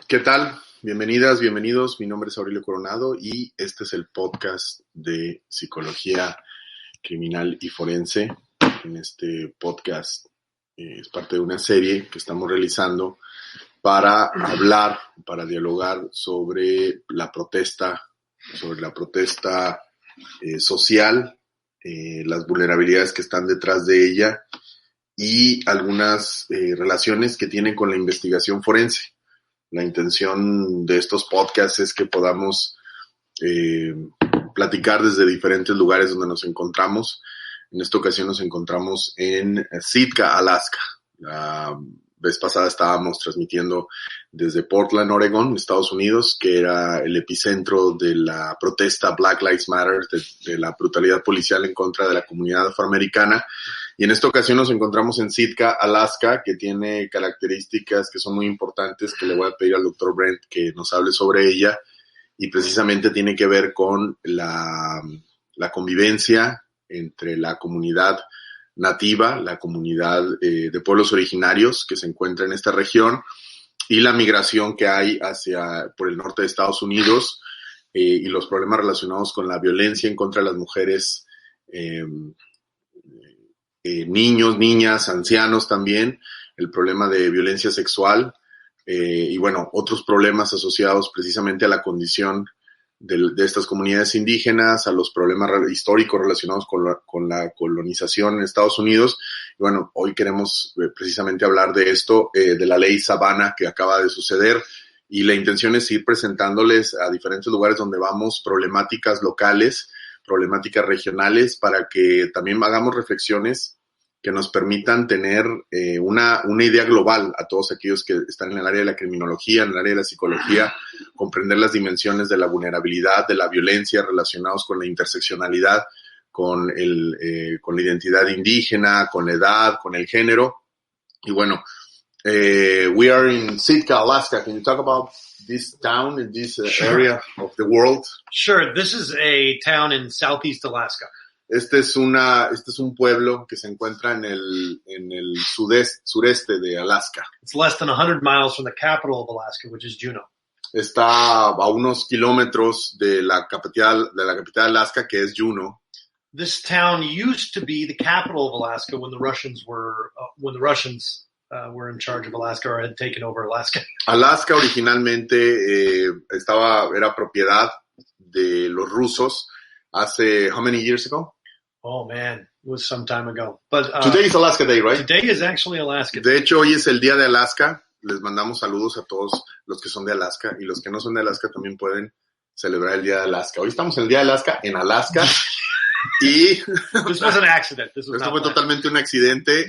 ¿Qué tal? Bienvenidas, bienvenidos. Mi nombre es Aurelio Coronado y este es el podcast de Psicología Criminal y Forense. En este podcast es parte de una serie que estamos realizando para hablar, para dialogar sobre la protesta social, las vulnerabilidades que están detrás de ella y algunas relaciones que tienen con la investigación forense. La intención de estos podcasts es que podamos platicar desde diferentes lugares donde nos encontramos. En esta ocasión nos encontramos en Sitka, Alaska. La vez pasada estábamos transmitiendo desde Portland, Oregon, Estados Unidos, que era el epicentro de la protesta Black Lives Matter, de la brutalidad policial en contra de la comunidad afroamericana. Y en esta ocasión nos encontramos en Sitka, Alaska, que tiene características que son muy importantes, que le voy a pedir al Dr. Brent que nos hable sobre ella, y precisamente tiene que ver con la convivencia entre la comunidad nativa, la comunidad de pueblos originarios que se encuentra en esta región, y la migración que hay por el norte de Estados Unidos, y los problemas relacionados con la violencia en contra de las mujeres, niños, niñas, ancianos también, el problema de violencia sexual, y bueno, otros problemas asociados precisamente a la condición de estas comunidades indígenas, a los problemas históricos relacionados con la colonización en Estados Unidos. Y bueno, hoy queremos precisamente hablar de esto, de la ley Savannah que acaba de suceder, y la intención es ir presentándoles a diferentes lugares donde vamos problemáticas locales, problemáticas regionales, para que también hagamos reflexiones que nos permitan tener una idea global a todos aquellos que están en el área de la criminología, en el área de la psicología, comprender las dimensiones de la vulnerabilidad, de la violencia relacionados con la interseccionalidad, con la identidad indígena, con la edad, con el género. Y bueno, we are in Sitka, Alaska. Can you talk about this town in this area of the world? Sure. This is a town in southeast Alaska. Este es un pueblo que se encuentra en el sureste de Alaska. It's less than 100 miles from the capital of Alaska, which is Juneau. Está a unos kilómetros de la capital de Alaska, que es Juneau. This town used to be the capital of Alaska when the Russians were in charge of Alaska or had taken over Alaska. Alaska originalmente era propiedad de los rusos hace how many years ago? Oh man, it was some time ago. But today is Alaska Day, right? Today is actually Alaska Day. De hecho, hoy es el día de Alaska. Les mandamos saludos a todos los que son de Alaska, y los que no son de Alaska también pueden celebrar el día de Alaska. Hoy estamos en el día de Alaska en Alaska. Y This was an accident. Esto fue totalmente un accidente.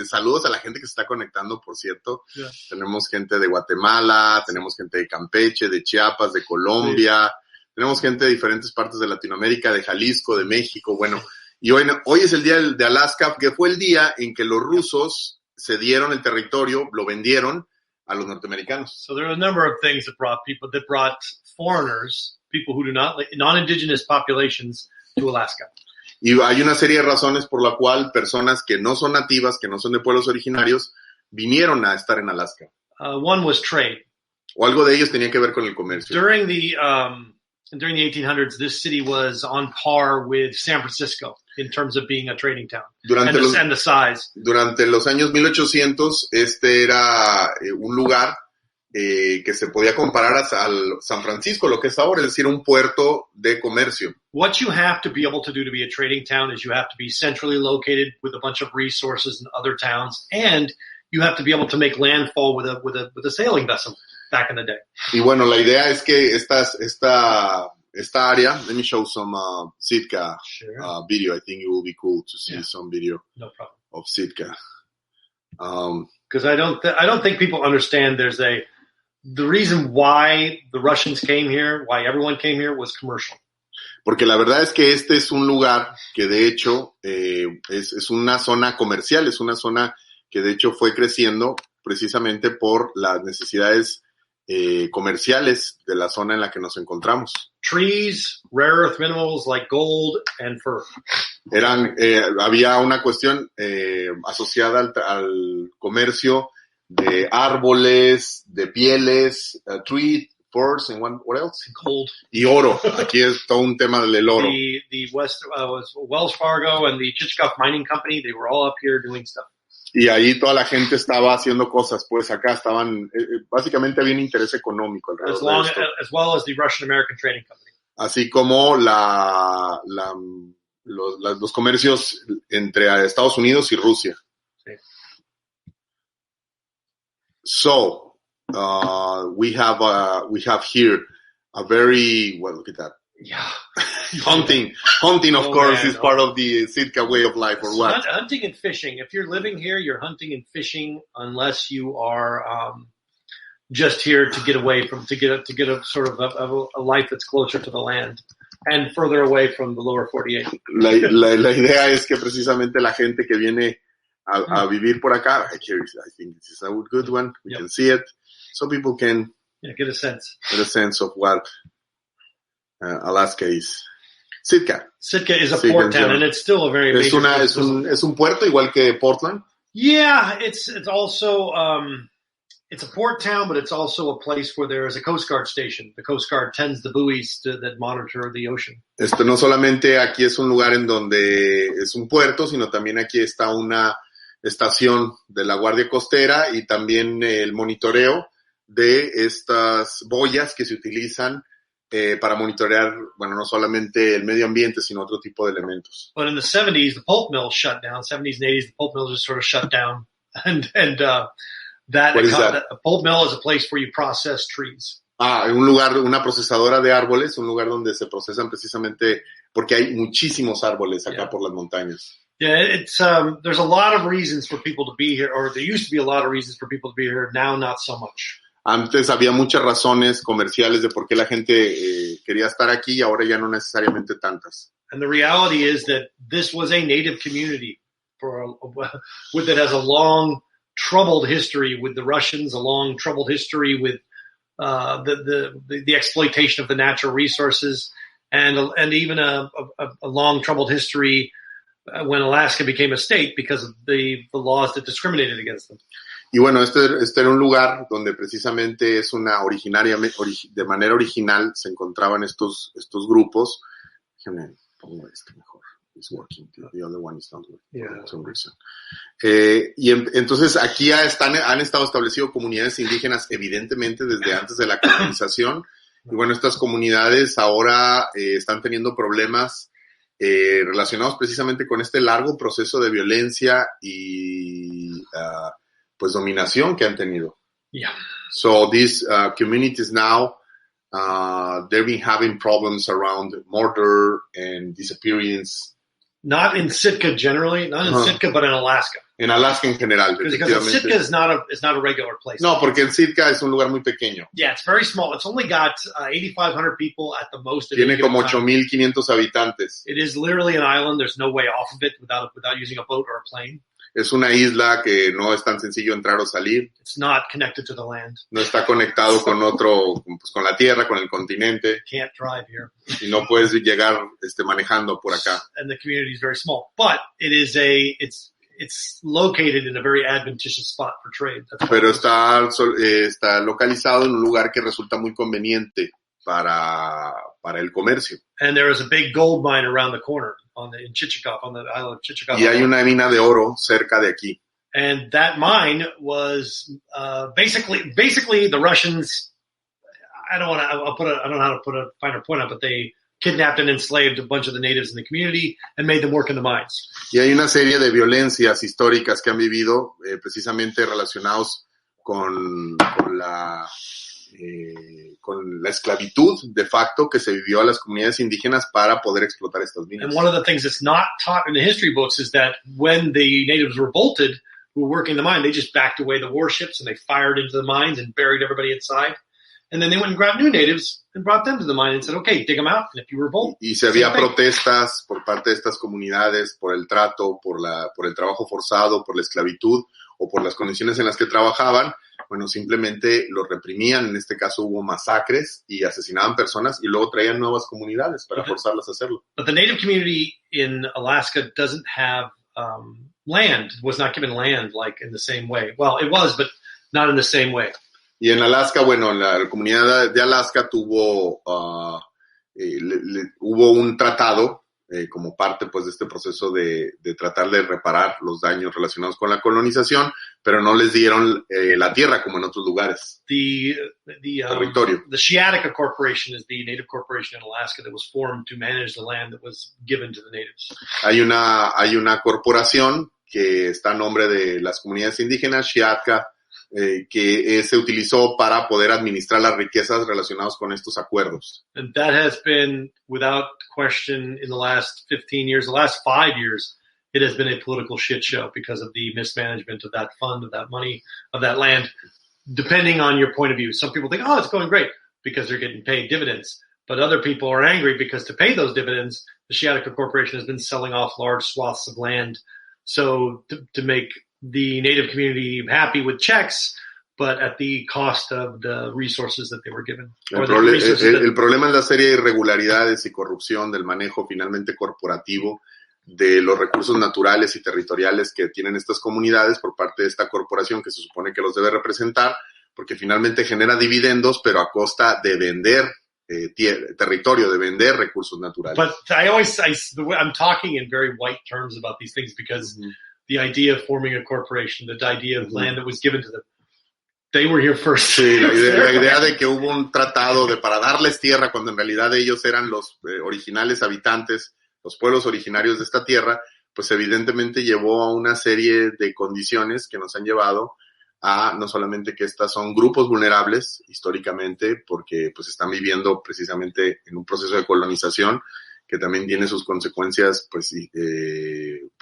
Saludos a la gente que se está conectando, por cierto. Yeah. Tenemos gente de Guatemala, tenemos gente de Campeche, de Chiapas, de Colombia. Sí. Tenemos gente de diferentes partes de Latinoamérica, de Jalisco, de México, bueno. Y hoy es el día de Alaska, que fue el día en que los rusos cedieron el territorio, lo vendieron a los norteamericanos. So there are a number of things that brought foreigners, people who do not, non-indigenous populations, to Alaska. Y hay una serie de razones por la cual personas que no son nativas, que no son de pueblos originarios, vinieron a estar en Alaska. One was trade. O algo de ellos tenía que ver con el comercio. During the 1800s, this city was on par with San Francisco in terms of being a trading town and the size. Durante los años 1800, este era un lugar que se podía comparar al San Francisco, lo que es ahora, es decir, un puerto de comercio. What you have to be able to do to be a trading town is you have to be centrally located with a bunch of resources in other towns, and you have to be able to make landfall with a sailing vessel. Back in the day. Y bueno, la idea es que esta área, let me show some Sitka video. I think it will be cool to see some video of Sitka. Because I don't think people understand the reason why the Russians came here, why everyone came here, was commercial. Porque la verdad es que este es un lugar que de hecho es una zona comercial, es una zona que de hecho fue creciendo precisamente por las necesidades comerciales de la zona en la que nos encontramos. Trees, rare earth minerals like gold and fur. Había una cuestión asociada al comercio de árboles, de pieles, tree, furs, and what else? Gold. Y oro. Aquí es todo un tema del oro. The Wells Fargo and the Chichikov Mining Company, they were all up here doing stuff. Y ahí toda la gente estaba haciendo cosas, pues acá estaban, básicamente había un interés económico alrededor de esto. As well as the Russian American Trading Company. Así como los comercios entre Estados Unidos y Rusia. Sí. So, we have here a very, well, look at that. Yeah. Hunting, of course, is part of the Sitka way of life, or what? Hunting and fishing. If you're living here, you're hunting and fishing, unless you are just here to get away from, to get a sort of a life that's closer to the land and further away from the lower 48. La idea es que precisamente la gente que viene a vivir por acá, I think this is a good one. We can see it, so people can get a sense of what Alaska is. Sitka is a port town, and it's still a very major es un puerto igual que Portland. Yeah, it's also it's a port town, but it's also a place where there is a Coast Guard station. The Coast Guard tends the buoys that monitor the ocean. No solamente aquí es un lugar en donde es un puerto, sino también aquí está una estación de la Guardia Costera y también el monitoreo de estas boyas que se utilizan para monitorear, bueno, no solamente el medio ambiente, sino otro tipo de elementos. But in the 70s, the pulp mills shut down. 70s and 80s, the pulp mills just sort of shut down. What is that? A pulp mill is a place where you process trees. Un lugar, una procesadora de árboles, un lugar donde se procesan precisamente, porque hay muchísimos árboles acá por las montañas. Yeah, it's there's a lot of reasons for people to be here, or there used to be a lot of reasons for people to be here. Now, not so much. Antes había muchas razones comerciales de por qué la gente quería estar aquí y ahora ya no necesariamente tantas. And the reality is that this was a native community that has a long, troubled history with the Russians, a long, troubled history with the exploitation of the natural resources, and even a long, troubled history when Alaska became a state because of the laws that discriminated against them. Y bueno, este era un lugar donde precisamente es de manera original se encontraban estos grupos. Déjame pongo este mejor. It's working. The other one is not working. Yeah. For some reason. Entonces aquí han estado establecidas comunidades indígenas evidentemente desde antes de la colonización. Y bueno, estas comunidades ahora están teniendo problemas relacionados precisamente con este largo proceso de violencia y pues dominación que han tenido. Yeah. So these communities now, they've been having problems around murder and disappearance. Not in Sitka generally, not in Sitka, but in Alaska. En Alaska en general, because Sitka is not a regular place. No, porque en Sitka es un lugar muy pequeño. Yeah, it's very small. It's only got 8,500 people at the most. Tiene como 8,500 habitantes. It is literally an island. There's no way off of it without using a boat or a plane. Es una isla que no es tan sencillo entrar o salir. It's not connected to the land. No está conectado con pues con la tierra, con el continente. Can't drive here. Y no puedes llegar manejando por acá. And the community is very small, but it's located in a very advantageous spot for trade. Pero está localizado en un lugar que resulta muy conveniente para el comercio. And there is a big gold mine around the corner in Chichikov, on the island of Chichikov. Y hay una mina de oro cerca de aquí. And that mine was basically the Russians. I don't know how to put a finer point on, but they kidnapped and enslaved a bunch of the natives in the community and made them work in the mines. Y hay una serie de violencias históricas que han vivido precisamente relacionados con la esclavitud de facto que se vivió a las comunidades indígenas para poder explotar estas minas. And one of the things that's not taught in the history books is that when the natives revolted, who were working the mine, they just backed away the warships and they fired into the mines and buried everybody inside. And then they went and grabbed new natives and brought them to the mine and said, okay, dig them out. And if you revolt. Y se había protestas por parte de estas comunidades por el trato, por el trabajo forzado, por la esclavitud o por las condiciones en las que trabajaban. Bueno, simplemente los reprimían. En este caso hubo masacres y asesinaban personas y luego traían nuevas comunidades para forzarlas a hacerlo. But the native community in Alaska doesn't have land, was not given land like in the same way. Well, it was, but not in the same way. Y en Alaska, bueno, la comunidad de Alaska tuvo, hubo un tratado como parte pues de este proceso de tratar de reparar los daños relacionados con la colonización, pero no les dieron la tierra como en otros lugares. Territorio. The Shiatica Corporation is the native corporation in Alaska that was formed to manage the land that was given to the natives. Hay una corporación que está a nombre de las comunidades indígenas, Shiatica, que se utilizó para poder administrar las riquezas relacionadas con estos acuerdos. And that has been, without question, in the last 15 years, the last 5 years, it has been a political shit show because of the mismanagement of that fund, of that money, of that land, depending on your point of view. Some people think, oh, it's going great because they're getting paid dividends. But other people are angry because to pay those dividends, the Shiatica Corporation has been selling off large swaths of land. So to make the native community happy with checks, but at the cost of the resources that they were given. El problema es la serie de irregularidades y corrupción del manejo finalmente corporativo de los recursos naturales y territoriales que tienen estas comunidades por parte de esta corporación que se supone que los debe representar, porque finalmente genera dividendos, pero a costa de vender territorio, de vender recursos naturales. But I'm talking in very white terms about these things because the idea of forming a corporation, the idea of land that was given to them, they were here first. Sí, la idea de que hubo un tratado para darles tierra cuando en realidad ellos eran los originales habitantes, los pueblos originarios de esta tierra, pues evidentemente llevó a una serie de condiciones que nos han llevado a no solamente que estas son grupos vulnerables históricamente porque pues están viviendo precisamente en un proceso de colonización que también tiene sus consecuencias pues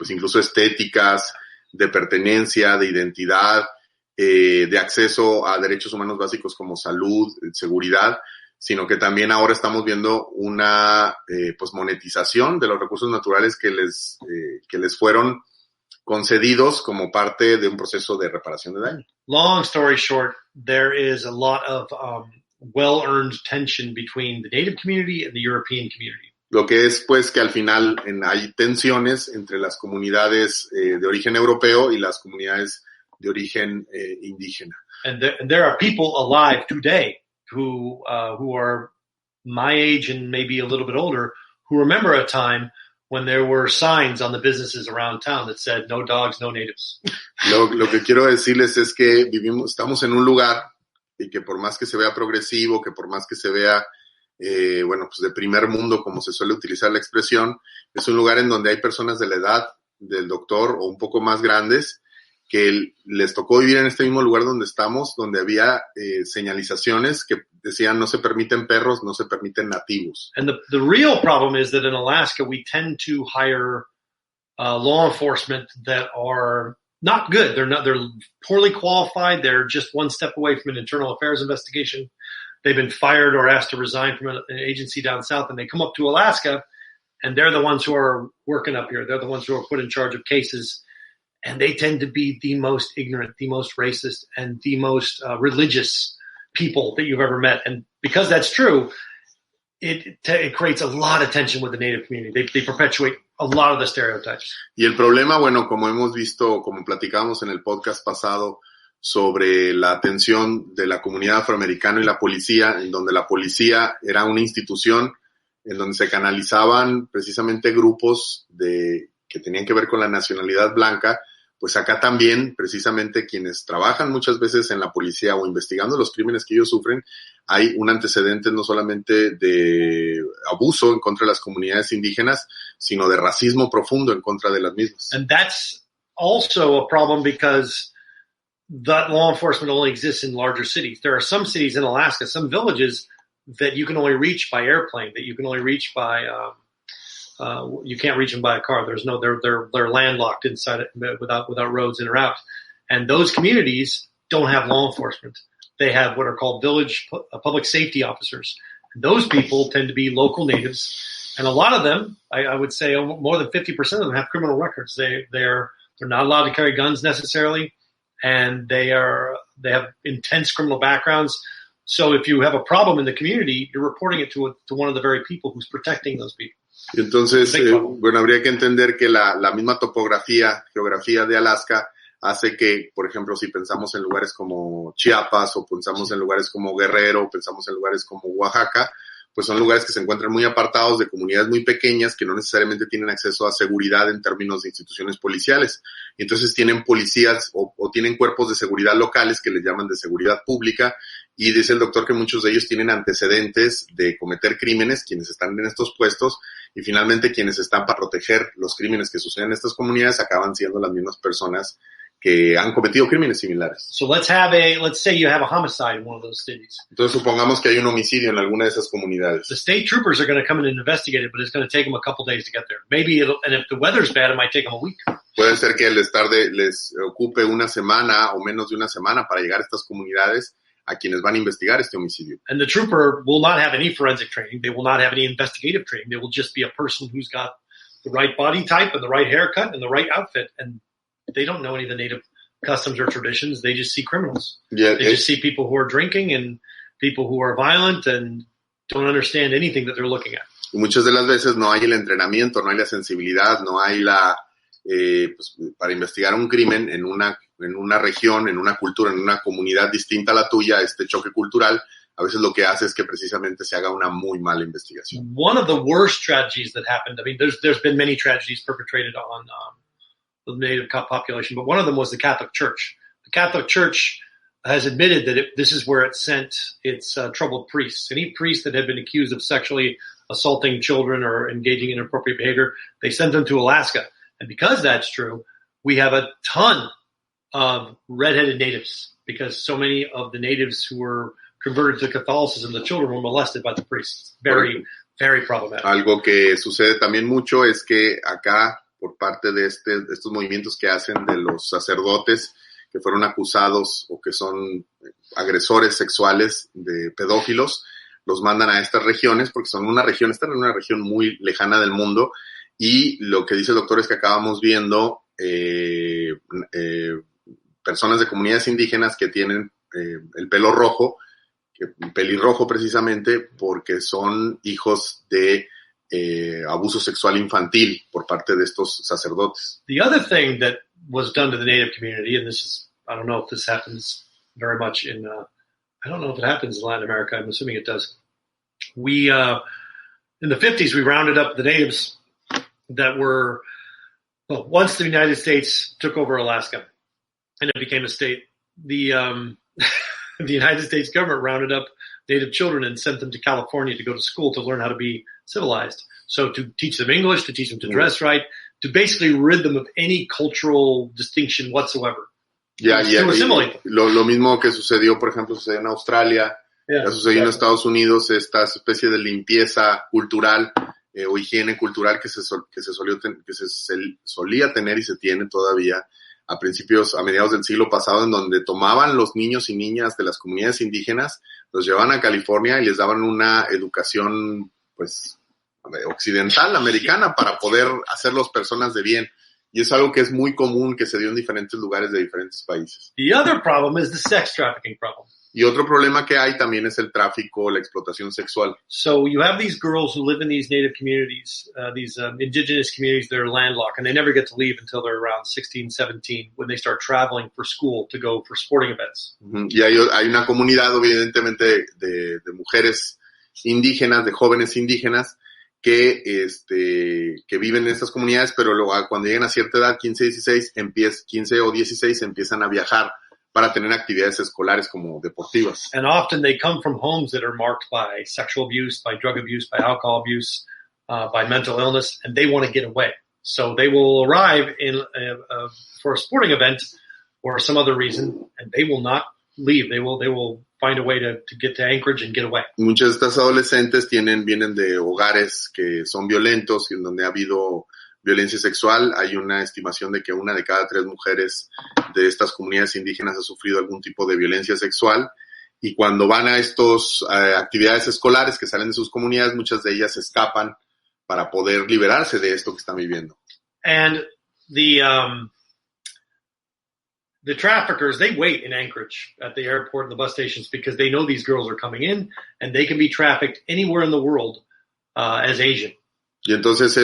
incluso estéticas, de pertenencia, de identidad, de acceso a derechos humanos básicos como salud, seguridad, sino que también ahora estamos viendo una pues monetización de los recursos naturales que les fueron concedidos como parte de un proceso de reparación de daño. Long story short, there is a lot of well-earned tension between the native community and the European community. Lo que es pues que al final hay tensiones entre las comunidades de origen europeo y las comunidades de origen indígena. And there are people alive today who are my age and maybe a little bit older who remember a time when there were signs on the businesses around town that said no dogs, no natives. Lo que quiero decirles es que estamos en un lugar y que por más que se vea progresivo, que por más que se vea pues de primer mundo, como se suele utilizar la expresión, es un lugar en donde hay personas de la edad del doctor o un poco más grandes que les tocó vivir en este mismo lugar donde estamos, donde había señalizaciones que decían no se permiten perros, no se permiten nativos. And the real problem is that in Alaska we tend to hire law enforcement that are not good. They're poorly qualified. They're just one step away from an internal affairs investigation. They've been fired or asked to resign from an agency down south, and they come up to Alaska, and they're the ones who are working up here. They're the ones who are put in charge of cases, and they tend to be the most ignorant, the most racist, and the most religious people that you've ever met. And because that's true, it creates a lot of tension with the native community. They perpetuate a lot of the stereotypes. Y el problema, bueno, como hemos visto, como platicamos en el podcast pasado, sobre la tensión de la comunidad afroamericana y la policía, en donde la policía era una institución en donde se canalizaban precisamente grupos que tenían que ver con la nacionalidad blanca, pues acá también precisamente quienes trabajan muchas veces en la policía o investigando los crímenes que ellos sufren, hay un antecedente no solamente de abuso en contra de las comunidades indígenas, sino de racismo profundo en contra de las mismas. And that's also a problem because that law enforcement only exists in larger cities. There are some cities in Alaska, some villages that you can only reach by airplane, that you can only reach by, you can't reach them by a car. They're landlocked inside it without roads in or out. And those communities don't have law enforcement. They have what are called village public safety officers. And those people tend to be local natives. And a lot of them, I would say more than 50% of them have criminal records. They're not allowed to carry guns necessarily. And they have intense criminal backgrounds. So if you have a problem in the community, you're reporting it to one of the very people who's protecting those people. Entonces, bueno, habría que entender que la misma geografía de Alaska hace que, por ejemplo, si pensamos en lugares como Chiapas o pensamos en lugares como Guerrero o pensamos en lugares como Oaxaca, pues son lugares que se encuentran muy apartados de comunidades muy pequeñas que no necesariamente tienen acceso a seguridad en términos de instituciones policiales. Entonces tienen policías o tienen cuerpos de seguridad locales que les llaman de seguridad pública, y dice el doctor que muchos de ellos tienen antecedentes de cometer crímenes, quienes están en estos puestos, y finalmente quienes están para proteger los crímenes que suceden en estas comunidades acaban siendo las mismas personas que han cometido crímenes similares. So let's say you have a homicide in one of those cities. Entonces supongamos que hay un homicidio en alguna de esas comunidades. The state troopers are going to come in and investigate it, but it's going to take them a couple days to get there. And if the weather's bad, it might take them a week. Puede ser que les ocupe una semana o menos de una semana para llegar a estas comunidades a quienes van a investigar este homicidio. And the trooper will not have any forensic training. They will not have any investigative training. They will just be a person who's got the right body type and the right haircut and the right outfit. And they don't know any of the native customs or traditions. They just see criminals. Yeah, they just see people who are drinking and people who are violent and don't understand anything that they're looking at. Y muchas de las veces no hay el entrenamiento, no hay la sensibilidad, no hay pues, para investigar un crimen en una región, en una cultura, en una comunidad distinta a la tuya, este choque cultural, a veces lo que hace es que precisamente se haga una muy mala investigación. One of the worst tragedies that happened, I mean, there's been many tragedies perpetrated on the native population, but one of them was the Catholic Church. The Catholic Church has admitted that this is where it sent its troubled priests. Any priest that had been accused of sexually assaulting children or engaging in inappropriate behavior, they sent them to Alaska. And because that's true, we have a ton of redheaded natives because so many of the natives who were converted to Catholicism, the children were molested by the priests. Very, very problematic. Algo que sucede también mucho es que acá, por parte de estos movimientos que hacen de los sacerdotes que fueron acusados o que son agresores sexuales de pedófilos, los mandan a estas regiones porque están en una región muy lejana del mundo, y lo que dice el doctor es que acabamos viendo personas de comunidades indígenas que tienen el pelo rojo, pelirrojo precisamente, porque son hijos de abuso sexual infantil por parte de estos sacerdotes. The other thing that was done to the native community, and this is, I don't know if this happens very much in, I don't know if it happens in Latin America, I'm assuming it does. We, in the 50s, we rounded up the natives that were, well, once the United States took over Alaska and it became a state, the United States government rounded up native children and sent them to California to go to school to learn how to be civilized. So to teach them English, to teach them to dress right, to basically rid them of any cultural distinction whatsoever. Lo mismo que sucedió, por ejemplo, sucedió en Australia, ya sucedió en Estados Unidos, esta especie de limpieza cultural o higiene cultural que se solía tener y se tiene todavía a mediados del siglo pasado, en donde tomaban los niños y niñas de las comunidades indígenas, los llevaban a California y les daban una educación, pues, occidental, americana, para poder hacerlos personas de bien. Y es algo que es muy común, que se dio en diferentes lugares de diferentes países. The other problem is the sex trafficking problem. Y otro problema que hay también es el tráfico, la explotación sexual. So you have these girls who live in these native communities, these indigenous communities that are landlocked, and they never get to leave until they're around 16, 17, when they start traveling for school to go for sporting events. Y hay una comunidad, evidentemente, de mujeres indígenas, de jóvenes indígenas, que viven en estas comunidades, pero luego cuando llegan a cierta edad, 15 o 16, empiezan a viajar para tener actividades escolares como deportivas. And often they come from homes that are marked by sexual abuse, by drug abuse, by alcohol abuse, by mental illness, and they want to get away. So they will arrive for a sporting event or some other reason, and they will not leave. They will find a way to get to Anchorage and get away. Muchas de estas adolescentes vienen de hogares que son violentos y en donde ha habido violencia sexual. Hay una estimación de que 1 de cada 3 mujeres de estas comunidades indígenas ha sufrido algún tipo de violencia sexual, y cuando van a estos actividades escolares que salen de sus comunidades, muchas de ellas escapan para poder liberarse de esto que están viviendo. And the traffickers, they wait in Anchorage at the airport and the bus stations because they know these girls are coming in and they can be trafficked anywhere in the world as Asian. Y entonces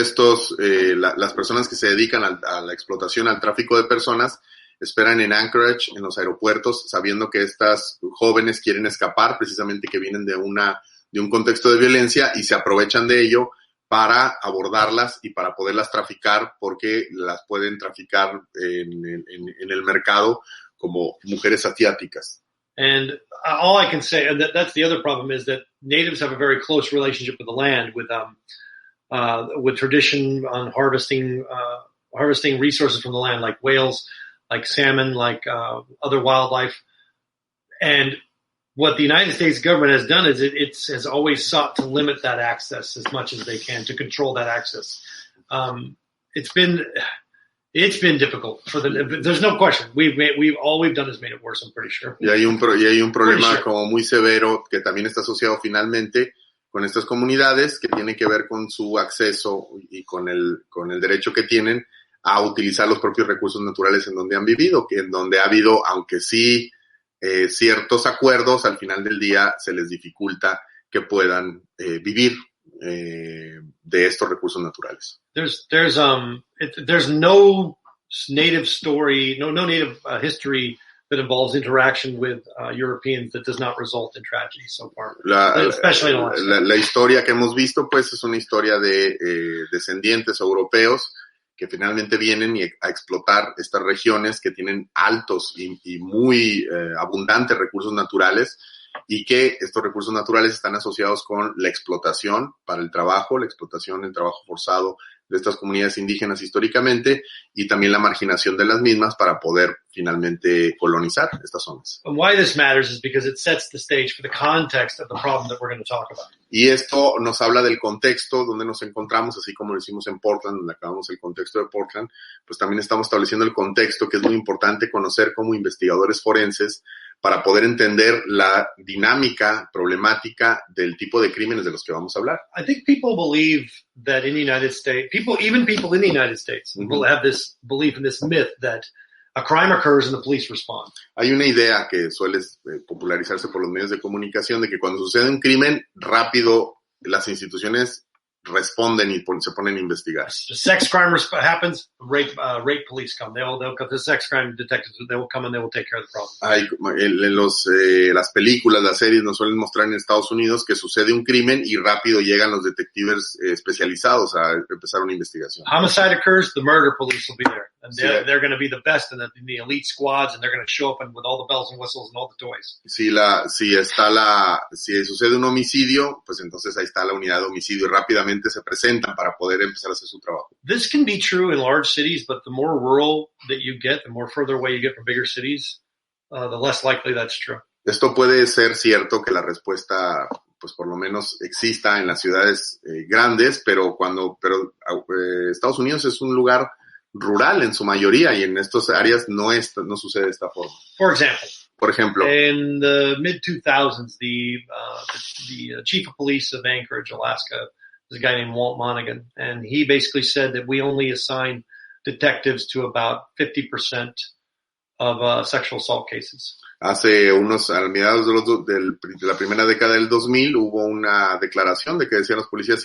las personas que se dedican a la explotación, al tráfico de personas, esperan en Anchorage, en los aeropuertos, sabiendo que estas jóvenes quieren escapar, precisamente que vienen de un contexto de violencia y se aprovechan de ello para abordarlas y para poderlas traficar, porque las pueden traficar en el mercado como mujeres asiáticas. And all I can say, and that's the other problem, is that natives have a very close relationship with the land, with tradition on harvesting resources from the land, like whales, like salmon, like other wildlife. And what the United States government has done is it has always sought to limit that access as much as they can, to control that access. It's been difficult for there's no question. All we've done is made it worse, I'm pretty sure. Y hay un problema como muy severo que también está asociado finalmente con estas comunidades, que tiene que ver con su acceso y con el derecho que tienen a utilizar los propios recursos naturales en donde han vivido, que en donde ha habido, aunque sí ciertos acuerdos, al final del día se les dificulta que puedan vivir de estos recursos naturales. There's no native story, no native history that involves interaction with Europeans that does not result in tragedy so far, especially in Alaska. La historia que hemos visto, pues, es una historia de descendientes europeos que finalmente vienen a explotar estas regiones que tienen altos y muy abundantes recursos naturales, y que estos recursos naturales están asociados con la explotación para el trabajo, el trabajo forzado de estas comunidades indígenas históricamente, y también la marginación de las mismas para poder finalmente colonizar estas zonas. And why this matters is because it sets the stage for the context of the problem that we're going to talk about. Y esto nos habla del contexto donde nos encontramos, así como lo hicimos en Portland, donde acabamos el contexto de Portland, pues también estamos estableciendo el contexto, que es muy importante conocer como investigadores forenses para poder entender la dinámica problemática del tipo de crímenes de los que vamos a hablar. I think people believe that in the United States, even people in the United States, have this belief in this myth that a crime occurs and the police respond. Hay una idea que suele popularizarse por los medios de comunicación de que cuando sucede un crimen, rápido las instituciones responden y se ponen a investigar. The sex crime happens, rape police come. They'll the sex crime detectives, they will come and they will take care of the problem. En las películas, las series nos suelen mostrar en Estados Unidos que sucede un crimen y rápido llegan los detectives especializados a empezar una investigación. Homicide occurs, the murder police will be there. And they're going to be the best in the elite squads, and they're going to show up with all the bells and whistles and all the toys. Si sucede un homicidio, pues entonces ahí está la unidad de homicidio y rápidamente se presentan para poder empezar a hacer su trabajo. This can be true in large cities, but the more rural that you get, the more further away you get from bigger cities, the less likely that's true. Esto puede ser cierto que la respuesta, pues por lo menos exista en las ciudades grandes, pero Estados Unidos es un lugar rural en su mayoría, y en estas áreas no sucede de esta forma. Por ejemplo, in the mid-2000s, the chief of police of Anchorage, Alaska, is a guy named Walt Monaghan, and he basically said that we only assign detectives to about 50% of sexual assault cases. A mediados de la primera década del 2000 hubo una declaración de que decían los policías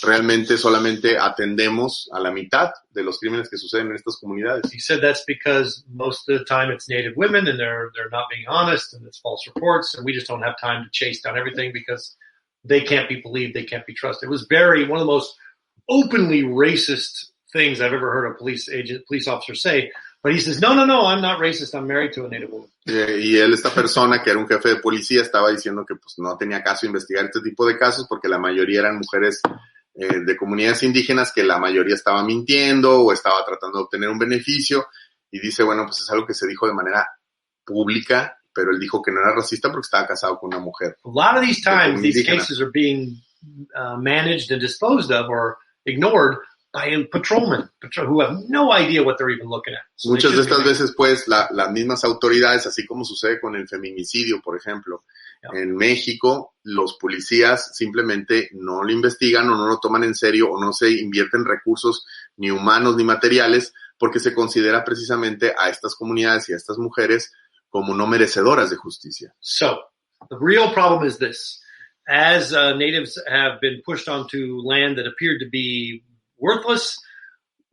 realmente solamente atendemos a la mitad de los crímenes que suceden en estas comunidades. He said that's because most of the time it's Native women and they're not being honest and it's false reports, and we just don't have time to chase down everything because they can't be believed, they can't be trusted. It was one of the most openly racist things I've ever heard a police officer say. But he says, no, I'm not racist, I'm married to a Native woman. Y esta persona, que era un jefe de policía, estaba diciendo que pues no tenía caso investigar este tipo de casos porque la mayoría eran mujeres de comunidades indígenas, que la mayoría estaba mintiendo o estaba tratando de obtener un beneficio. Y dice, bueno, pues es algo que se dijo de manera pública, pero él dijo que no era racista porque estaba casado con una mujer. A lot of these times, these cases are being managed and disposed of or ignored by patrolmen who have no idea what they're even looking at. So muchas de estas veces, pues, las mismas autoridades, así como sucede con el feminicidio, por ejemplo, en México, los policías simplemente no lo investigan o no lo toman en serio o no se invierten recursos ni humanos ni materiales porque se considera precisamente a estas comunidades y a estas mujeres como no merecedoras de justicia. So, the real problem is this. As natives have been pushed onto land that appeared to be worthless,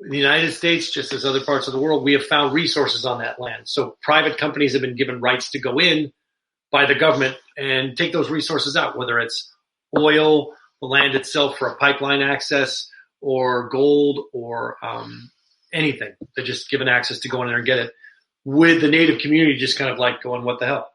In the United States, just as other parts of the world, we have found resources on that land. So private companies have been given rights to go in by the government and take those resources out, whether it's oil, the land itself for a pipeline access, or gold, or anything. They're just given access to go in there and get it, with the native community just kind of like going, what the hell?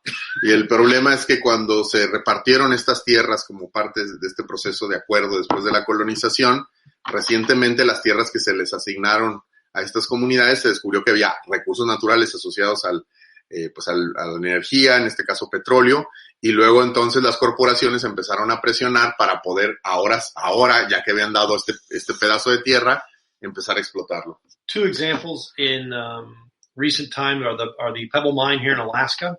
Y el problema es que cuando se repartieron estas tierras como parte de este proceso de acuerdo después de la colonización, recientemente las tierras que se les asignaron a estas comunidades se descubrió que había recursos naturales asociados a la energía, en este caso petróleo, y luego entonces las corporaciones empezaron a presionar para poder ahora ya que habían dado este pedazo de tierra, empezar a explotarlo. Two examples in recent time are the Pebble Mine here in Alaska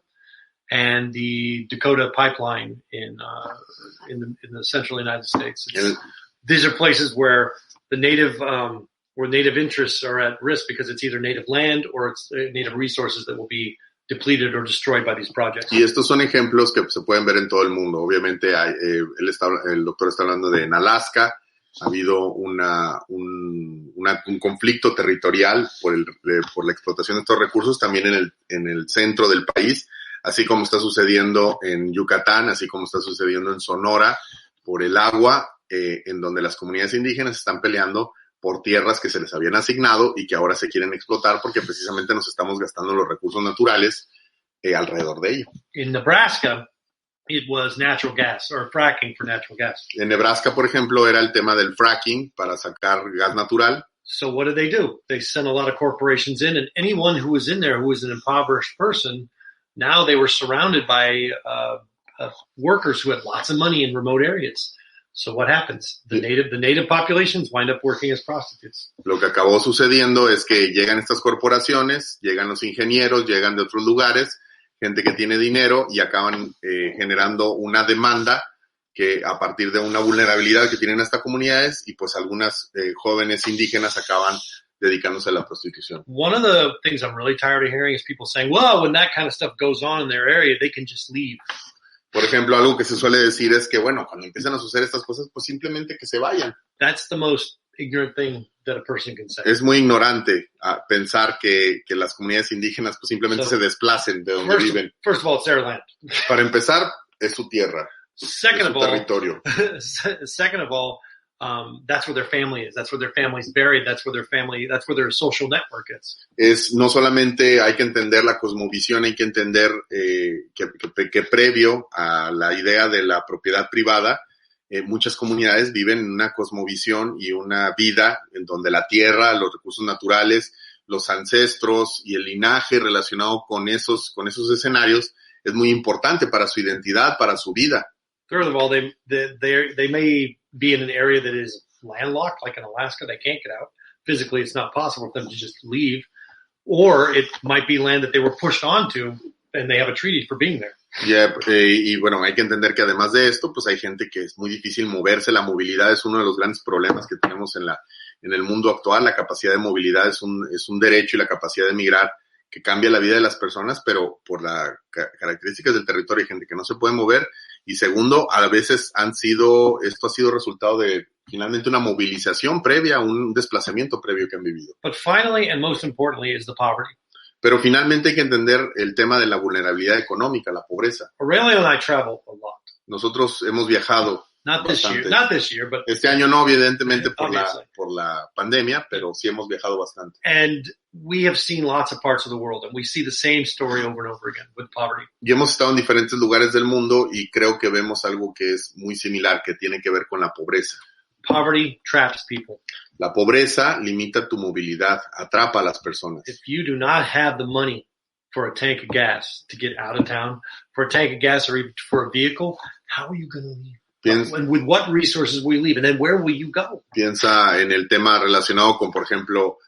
and the Dakota Pipeline in the central United States. These are places where the native interests are at risk because it's either native land or it's native resources that will be depleted or destroyed by these projects. Y estos son ejemplos que se pueden ver en todo el mundo. Obviamente el doctor está hablando de en Alaska. Ha habido un conflicto territorial por la explotación de estos recursos también en el centro del país, así como está sucediendo en Yucatán, así como está sucediendo en Sonora por el agua, en donde las comunidades indígenas están peleando por tierras que se les habían asignado y que ahora se quieren explotar porque precisamente nos estamos gastando los recursos naturales alrededor de ello. In Nebraska, it was natural gas or fracking for natural gas. En Nebraska, por ejemplo, era el tema del fracking para sacar gas natural. So what did? They sent a lot of corporations in, and anyone who was in there who was an impoverished person, now they were surrounded by workers who had lots of money in remote areas. So what happens? The native populations wind up working as prostitutes. Lo que acabó sucediendo es que llegan estas corporaciones, llegan los ingenieros, llegan de otros lugares, gente que tiene dinero y acaban generando una demanda que a partir de una vulnerabilidad que tienen estas comunidades y pues algunas jóvenes indígenas acaban dedicándose a la prostitución. One of the things I'm really tired of hearing is people saying, well, when that kind of stuff goes on in their area, they can just leave. Por ejemplo, algo que se suele decir es que, bueno, cuando empiezan a suceder estas cosas, pues simplemente que se vayan. That's the most ignorant thing that a person can say. Es muy ignorante pensar que las comunidades indígenas pues simplemente se desplacen de donde viven. First of all, it's their land. Para empezar, es su tierra. Second es su territorio. Second of all, that's where their family is. That's where their family's buried. That's where their social network is. No solamente hay que entender la cosmovisión, hay que entender que previo a la idea de la propiedad privada, muchas comunidades viven en una cosmovisión y una vida en donde la tierra, los recursos naturales, los ancestros y el linaje relacionado con esos escenarios es muy importante para su identidad, para su vida. Third of all, they may be in an area that is landlocked, like in Alaska. They can't get out. Physically, it's not possible for them to just leave. Or it might be land that they were pushed onto, and they have a treaty for being there. Y bueno, hay que entender que además de esto, pues hay gente que es muy difícil moverse. La movilidad es uno de los grandes problemas que tenemos en el mundo actual. La capacidad de movilidad es un derecho y la capacidad de migrar que cambia la vida de las personas, pero por las características del territorio hay gente que no se puede mover. Y segundo, a veces esto ha sido resultado de finalmente una movilización previa, un desplazamiento previo que han vivido. But finally, and most importantly, is the poverty. Pero finalmente hay que entender el tema de la vulnerabilidad económica, la pobreza. Aurelio and I travel a lot. Nosotros hemos viajado Not this year, but este año no, evidentemente por la pandemia, pero sí hemos viajado bastante. And we have seen lots of parts of the world, and we see the same story over and over again with poverty. Y hemos estado en diferentes lugares del mundo y creo que vemos algo que es muy similar, que tiene que ver con la pobreza. Poverty traps people. La pobreza limita tu movilidad, atrapa a las personas. If you do not have the money for a tank of gas to get out of town, for a tank of gas or even for a vehicle, how are you going to leave? With what resources will you leave? And then where will you go? Piensa en el tema relacionado con, por ejemplo,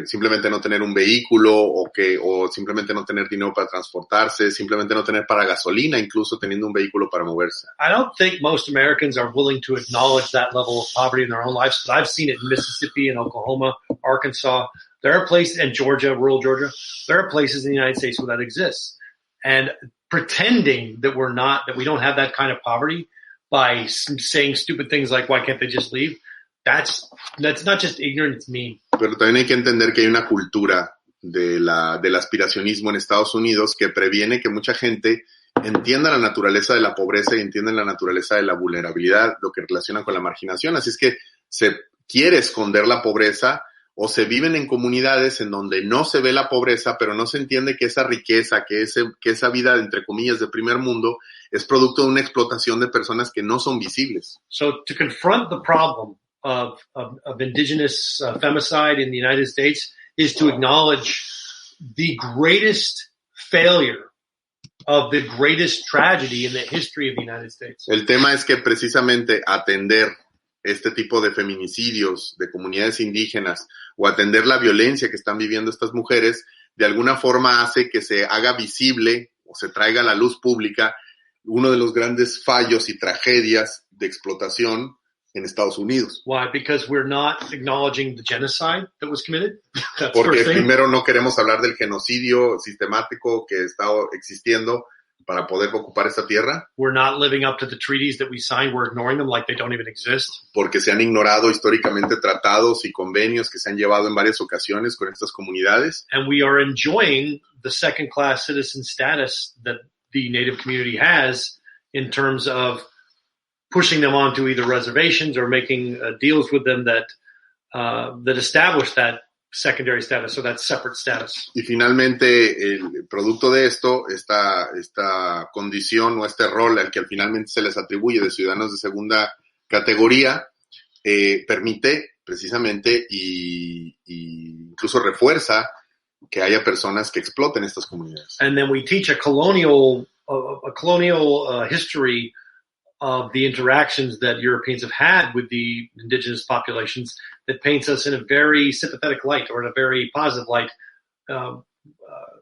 simplemente no tener un vehículo o simplemente no tener dinero para transportarse, simplemente no tener para gasolina, incluso teniendo un vehículo para moverse. I don't think most Americans are willing to acknowledge that level of poverty in their own lives, but I've seen it in Mississippi and Oklahoma, Arkansas. There are places, and Georgia, rural Georgia, there are places in the United States where that exists. And pretending that we don't have that kind of poverty by saying stupid things like, why can't they just leave? That's not just ignorant, it's mean. pero también hay que entender que hay una cultura del aspiracionismo en Estados Unidos que previene que mucha gente entienda la naturaleza de la pobreza y entienda la naturaleza de la vulnerabilidad, lo que relaciona con la marginación. Así es que se quiere esconder la pobreza o se viven en comunidades en donde no se ve la pobreza, pero no se entiende que esa riqueza, que esa vida, entre comillas, de primer mundo, es producto de una explotación de personas que no son visibles. So to confront the problem of indigenous femicide in the United States is to acknowledge the greatest failure of the greatest tragedy in the history of the United States. El tema es que precisamente atender este tipo de feminicidios de comunidades indígenas o atender la violencia que están viviendo estas mujeres, de alguna forma hace que se haga visible o se traiga a la luz pública uno de los grandes fallos y tragedias de explotación en Estados Unidos. Why? Because we're not acknowledging the genocide that was committed. That's Porque first thing. primero no queremos hablar del genocidio sistemático que está existiendo para poder ocupar esta tierra. We're not living up to the treaties that we signed. We're ignoring them like they don't even exist. Porque se han ignorado históricamente tratados y convenios que se han llevado en varias ocasiones con estas comunidades. And we are enjoying the second-class citizen status that the Native community has in terms of pushing them onto either reservations or making deals with them that establish that secondary status, so that separate status. Y finalmente, el producto de esto, esta condición o este rol al que finalmente se les atribuye de ciudadanos de segunda categoría, permite precisamente y incluso refuerza que haya personas que exploten estas comunidades. And then we teach a colonial history of the interactions that Europeans have had with the indigenous populations that paints us in a very sympathetic light or in a very positive light,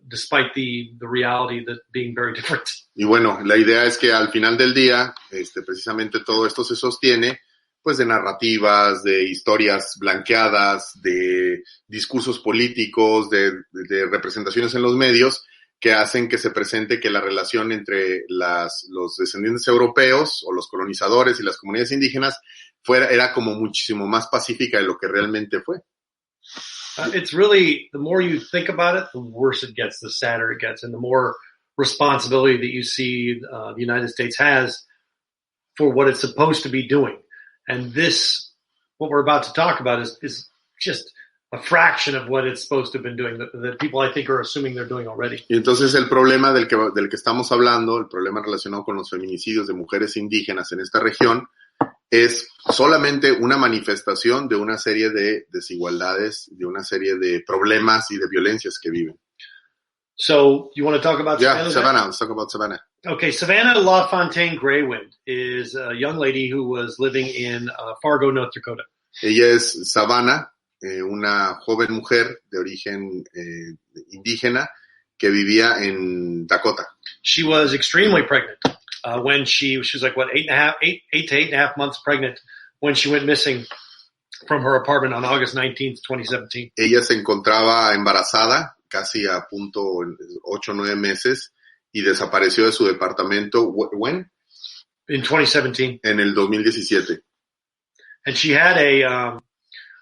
despite the reality that being very different. Y bueno, la idea es que al final del día, precisamente todo esto se sostiene pues de narrativas, de historias blanqueadas, de discursos políticos, de representaciones en los medios que hacen que se presente que la relación entre los descendientes europeos o los colonizadores y las comunidades indígenas era como muchísimo más pacífica de lo que realmente fue. It's really, the more you think about it, the worse it gets, the sadder it gets, and the more responsibility that you see the United States has for what it's supposed to be doing. And this, what we're about to talk about is just a fraction of what it's supposed to have been doing, that people I think are assuming they're doing already. Y entonces el problema del que estamos hablando, el problema relacionado con los feminicidios de mujeres indígenas en esta región, es solamente una manifestación de una serie de desigualdades, de una serie de problemas y de violencias que viven. So, you want to talk about Savannah? Savannah, let's talk about Savannah. Okay, Savannah LaFontaine Greywind is a young lady who was living in Fargo, North Dakota. Ella es Savannah, una joven mujer de origen indígena que vivía en Dakota. She was extremely pregnant when she was like, 8 to 8.5 months pregnant when she went missing from her apartment on August 19th, 2017. Ella se encontraba embarazada, casi a punto 8 o 9 meses, y desapareció de su departamento. ¿When? In 2017. En el 2017. And she had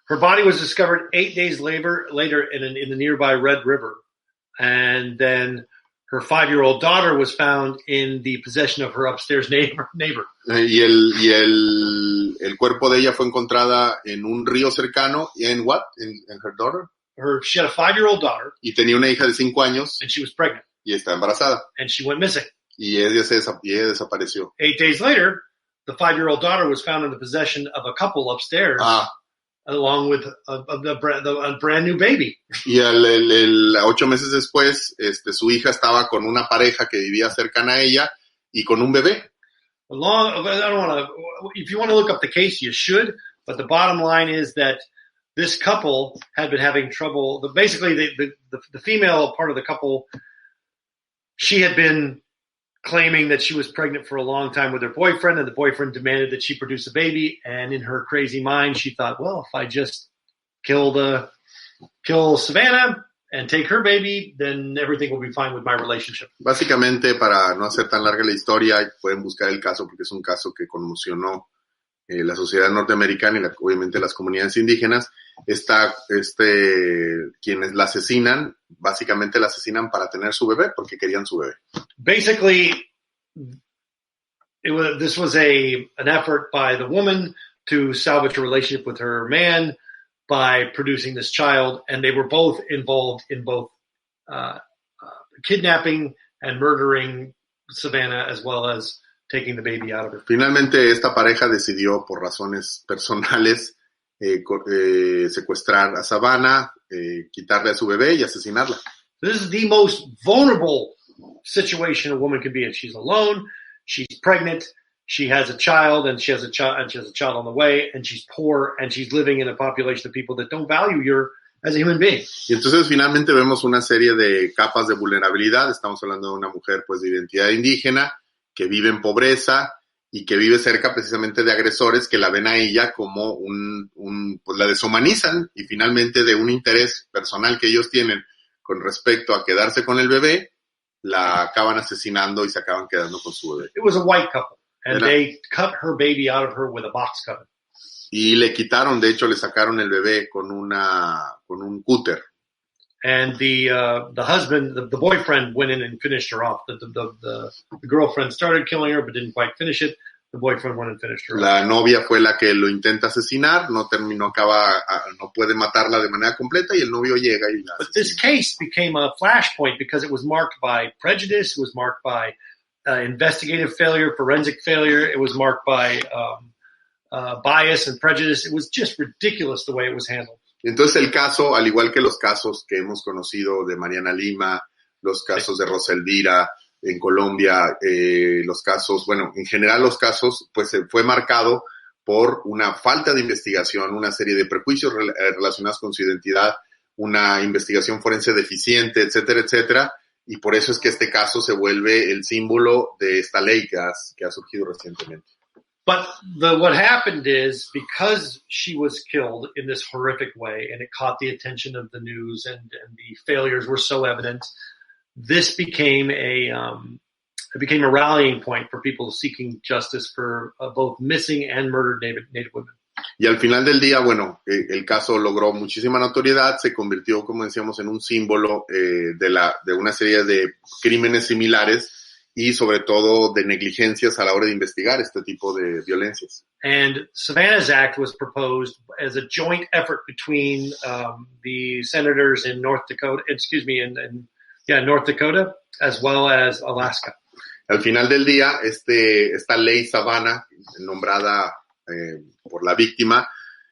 her body was discovered 8 days later in the nearby Red River. And then her 5-year-old daughter was found in the possession of her upstairs neighbor. Y el cuerpo de ella fue encontrada en un río cercano. ¿En what? ¿En her daughter? She had a 5-year-old daughter. Y tenía una hija de 5 años. And she was pregnant. Y está embarazada. And she went missing. Y ella desapareció. 8 days later, the 5-year-old daughter was found in the possession of a couple upstairs. Along with a brand new baby. Y 8 meses después, su hija estaba con una pareja que vivía cercana a ella y con un bebé. If you want to look up the case, you should. But the bottom line is that this couple had been having trouble. Basically, the female part of the couple, she had been claiming that she was pregnant for a long time with her boyfriend, and the boyfriend demanded that she produce a baby. And in her crazy mind, she thought, well, if I just kill Savannah and take her baby, then everything will be fine with my relationship. Básicamente, para no hacer tan larga la historia, pueden buscar el caso porque es un caso que conmocionó la sociedad norteamericana y obviamente las comunidades indígenas, quienes la asesinan, básicamente la asesinan para tener su bebé, porque querían su bebé. Basically, this was an effort by the woman to salvage a relationship with her man by producing this child, and they were both involved in both kidnapping and murdering Savannah, as well as taking the baby out of her. Finalmente, esta pareja decidió, por razones personales, secuestrar a Savannah, quitarle a su bebé y asesinarla. This is the most vulnerable situation a woman can be in. She's alone, she's pregnant, she has a child, and she has a child on the way, and she's poor, and she's living in a population of people that don't value her as a human being. Y entonces finalmente vemos una serie de capas de vulnerabilidad. Estamos hablando de una mujer pues de identidad indígena que vive en pobreza y que vive cerca precisamente de agresores que la ven a ella como pues la deshumanizan, y finalmente de un interés personal que ellos tienen con respecto a quedarse con el bebé, la acaban asesinando y se acaban quedando con su bebé. It was a white couple, and they cut her baby out of her with a box cutter. Y le quitaron, de hecho le sacaron el bebé con un cúter. And the husband, the boyfriend, went in and finished her off. The girlfriend started killing her, but didn't quite finish it. The boyfriend went and finished her La off. novia fue la que lo intenta asesinar, no puede matarla de manera completa, y el novio llega y la asesina. But this case became a flashpoint because it was marked by prejudice. It was marked by investigative failure, forensic failure. It was marked by bias and prejudice. It was just ridiculous the way it was handled. Entonces el caso, al igual que los casos que hemos conocido de Mariana Lima, los casos de Rosa Elvira en Colombia, los casos, bueno, en general los casos, pues fue marcado por una falta de investigación, una serie de prejuicios relacionados con su identidad, una investigación forense deficiente, etcétera, etcétera, y por eso es que este caso se vuelve el símbolo de esta ley que ha surgido recientemente. But what happened is, because she was killed in this horrific way, and it caught the attention of the news, and the failures were so evident, this became a rallying point for people seeking justice for both missing and murdered Native women. Y al final del día, bueno, el caso logró muchísima notoriedad, se convirtió, como decíamos, en un símbolo de una serie de crímenes similares, y sobre todo de negligencias a la hora de investigar este tipo de violencias. And Savannah's Act was proposed as a joint effort between the senators in North Dakota, North Dakota, as well as Alaska. Al final del día, esta ley Savannah, nombrada por la víctima,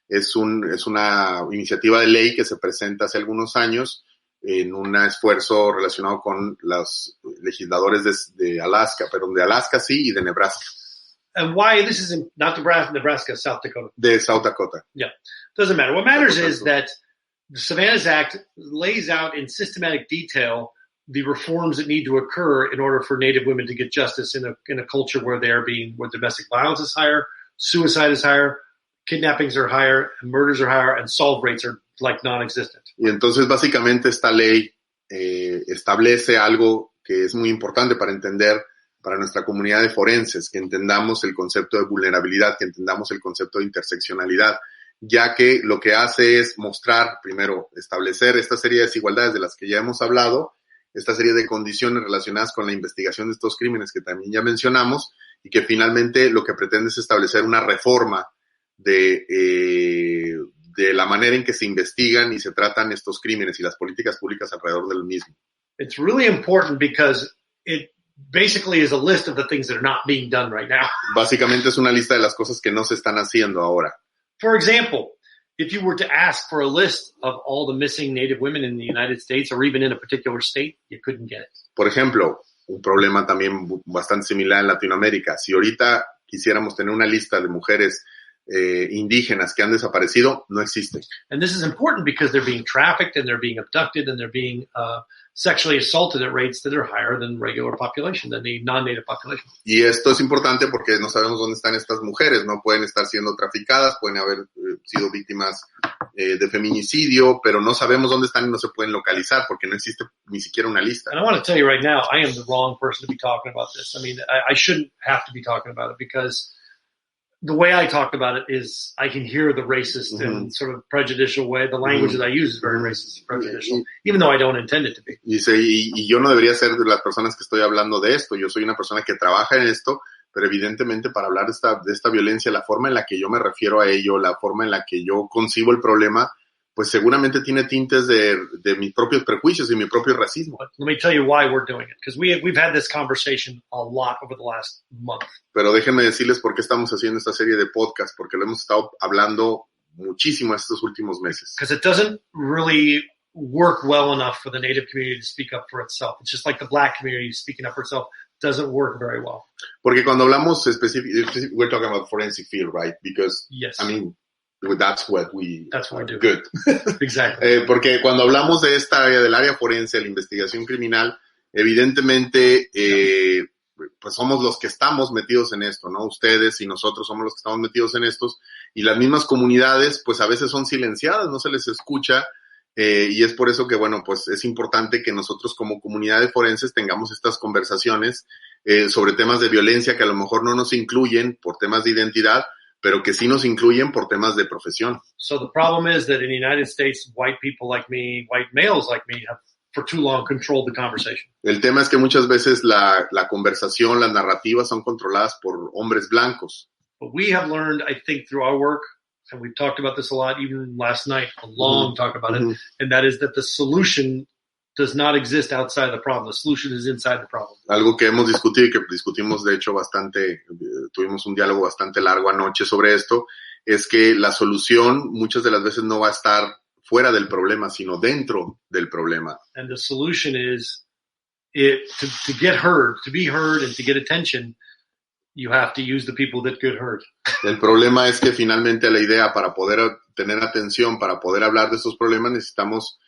es una iniciativa de ley que se presenta hace algunos años en un esfuerzo relacionado con los legisladores de Alaska, perdón, de Alaska sí, y de Nebraska. And why this is not Nebraska, South Dakota. De South Dakota. Yeah, doesn't matter. What matters is that the Savannah's Act lays out in systematic detail the reforms that need to occur in order for Native women to get justice in a culture where where domestic violence is higher, suicide is higher, kidnappings are higher, and murders are higher, and solve rates are like non-existent. Y entonces básicamente esta ley establece algo que es muy importante para entender para nuestra comunidad de forenses, que entendamos el concepto de vulnerabilidad, que entendamos el concepto de interseccionalidad, ya que lo que hace es mostrar, primero, establecer esta serie de desigualdades de las que ya hemos hablado, esta serie de condiciones relacionadas con la investigación de estos crímenes que también ya mencionamos, y que finalmente lo que pretende es establecer una reforma de la manera en que se investigan y se tratan estos crímenes y las políticas públicas alrededor del mismo. It's really important because it basically is a list of the things that are not being done right now. Básicamente es una lista de las cosas que no se están haciendo ahora. For example, if you were to ask for a list of all the missing Native women in the United States or even in a particular state, you couldn't get it. Por ejemplo, un problema también bastante similar en Latinoamérica. Si ahorita quisiéramos tener una lista de mujeres indígenas que han desaparecido, no existe. And this is important because they're being trafficked and they're being abducted and they're being sexually assaulted at rates that are higher than regular population, than the non-native population. Y esto es importante porque no sabemos dónde están estas mujeres, no pueden estar siendo traficadas, pueden haber sido víctimas de feminicidio, pero no sabemos dónde están y no se pueden localizar porque no existe ni siquiera una lista. And I want to tell you right now, I am the wrong person to be talking about this. I mean, I shouldn't have to be talking about it because the way I talk about it is I can hear the racist and sort of prejudicial way. The language that I use is very racist and prejudicial, even though I don't intend it to be. Dice, y yo no debería ser de las personas que estoy hablando de esto. Yo soy una persona que trabaja en esto, pero evidentemente para hablar de esta violencia, la forma en la que yo me refiero a ello, la forma en la que yo concibo el problema, pues seguramente tiene tintes de mis propios prejuicios y mi propio racismo. But let me tell you why we're doing it, because we've had this conversation a lot over the last month. Pero déjenme decirles por qué estamos haciendo esta serie de podcast, porque lo hemos estado hablando muchísimo estos últimos meses. Because it doesn't really work well enough for the Native community to speak up for itself. It's just like the Black community speaking up for itself doesn't work very well. Porque cuando hablamos we're talking about forensic field, right? Because, yes. I mean, that's what we do. Good. Exactly. Porque cuando hablamos de esta área, del área forense, la investigación criminal, evidentemente, pues somos los que estamos metidos en esto, ¿no? Ustedes y nosotros somos los que estamos metidos en estos, y las mismas comunidades, pues a veces son silenciadas, no se les escucha, y es por eso que, bueno, pues es importante que nosotros como comunidades forenses tengamos estas conversaciones sobre temas de violencia que a lo mejor no nos incluyen por temas de identidad, pero que sí nos incluyen por temas de profesión. So the problem is that in the United States, white people like me, white males like me, have for too long controlled the conversation. El tema es que muchas veces la conversación, las narrativas son controladas por hombres blancos. But we have learned, I think, through our work, and we've talked about this a lot, even last night, a long talk about it, and that is that the solution does not exist outside the problem. The solution is inside the problem. Algo que hemos discutido y que discutimos, de hecho, bastante, tuvimos un diálogo bastante largo anoche sobre esto, es que la solución muchas de las veces no va a estar fuera del problema, sino dentro del problema. And the solution is to get heard, to be heard and to get attention, you have to use the people that get heard. El problema es que finalmente la idea para poder tener atención, para poder hablar de estos problemas, necesitamos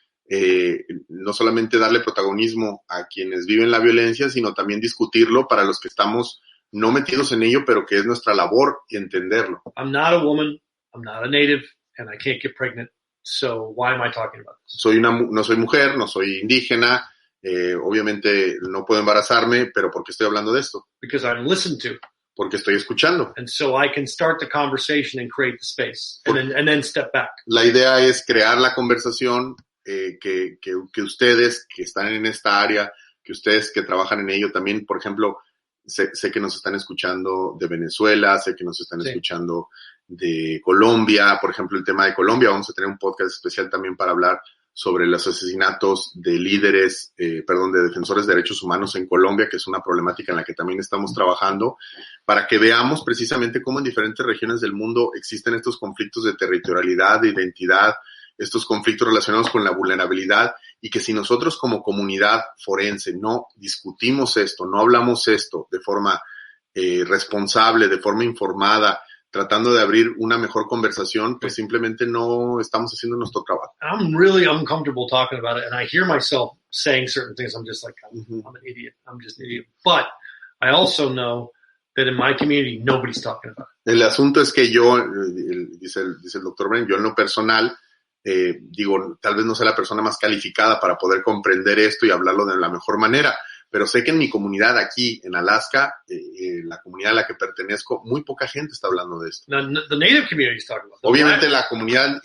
no solamente darle protagonismo a quienes viven la violencia, sino también discutirlo para los que estamos no metidos en ello, pero que es nuestra labor entenderlo. I'm not a woman, I'm not a native, and I can't get pregnant, so why am I talking about this? No soy mujer, no soy indígena, obviamente no puedo embarazarme, pero ¿por qué estoy hablando de esto? Because I'm listened to. Porque estoy escuchando. And so I can start the conversation and create the space, and then step back. La idea es crear la conversación, que ustedes que están en esta área, que ustedes que trabajan en ello también, por ejemplo, sé que nos están escuchando de Venezuela, sé que nos están escuchando de Colombia, por ejemplo, el tema de Colombia, vamos a tener un podcast especial también para hablar sobre los asesinatos de líderes, de defensores de derechos humanos en Colombia, que es una problemática en la que también estamos trabajando, para que veamos precisamente cómo en diferentes regiones del mundo existen estos conflictos de territorialidad, de identidad, estos conflictos relacionados con la vulnerabilidad, y que si nosotros como comunidad forense no discutimos esto, no hablamos esto de forma responsable, de forma informada, tratando de abrir una mejor conversación, pues simplemente no estamos haciendo nuestro trabajo. I'm really uncomfortable talking about it, and I hear myself saying certain things. I'm just like, I'm an idiot. I'm just an idiot. But I also know that in my community, nobody's talking about it. El asunto es que yo, dice el doctor Bren, yo en lo personal, digo, tal vez no sea la persona más calificada para poder comprender esto y hablarlo de la mejor manera, pero sé que en mi comunidad aquí en Alaska, la comunidad a la que pertenezco, muy poca gente está hablando de esto. The native community is talking about it. Obviamente la comunidad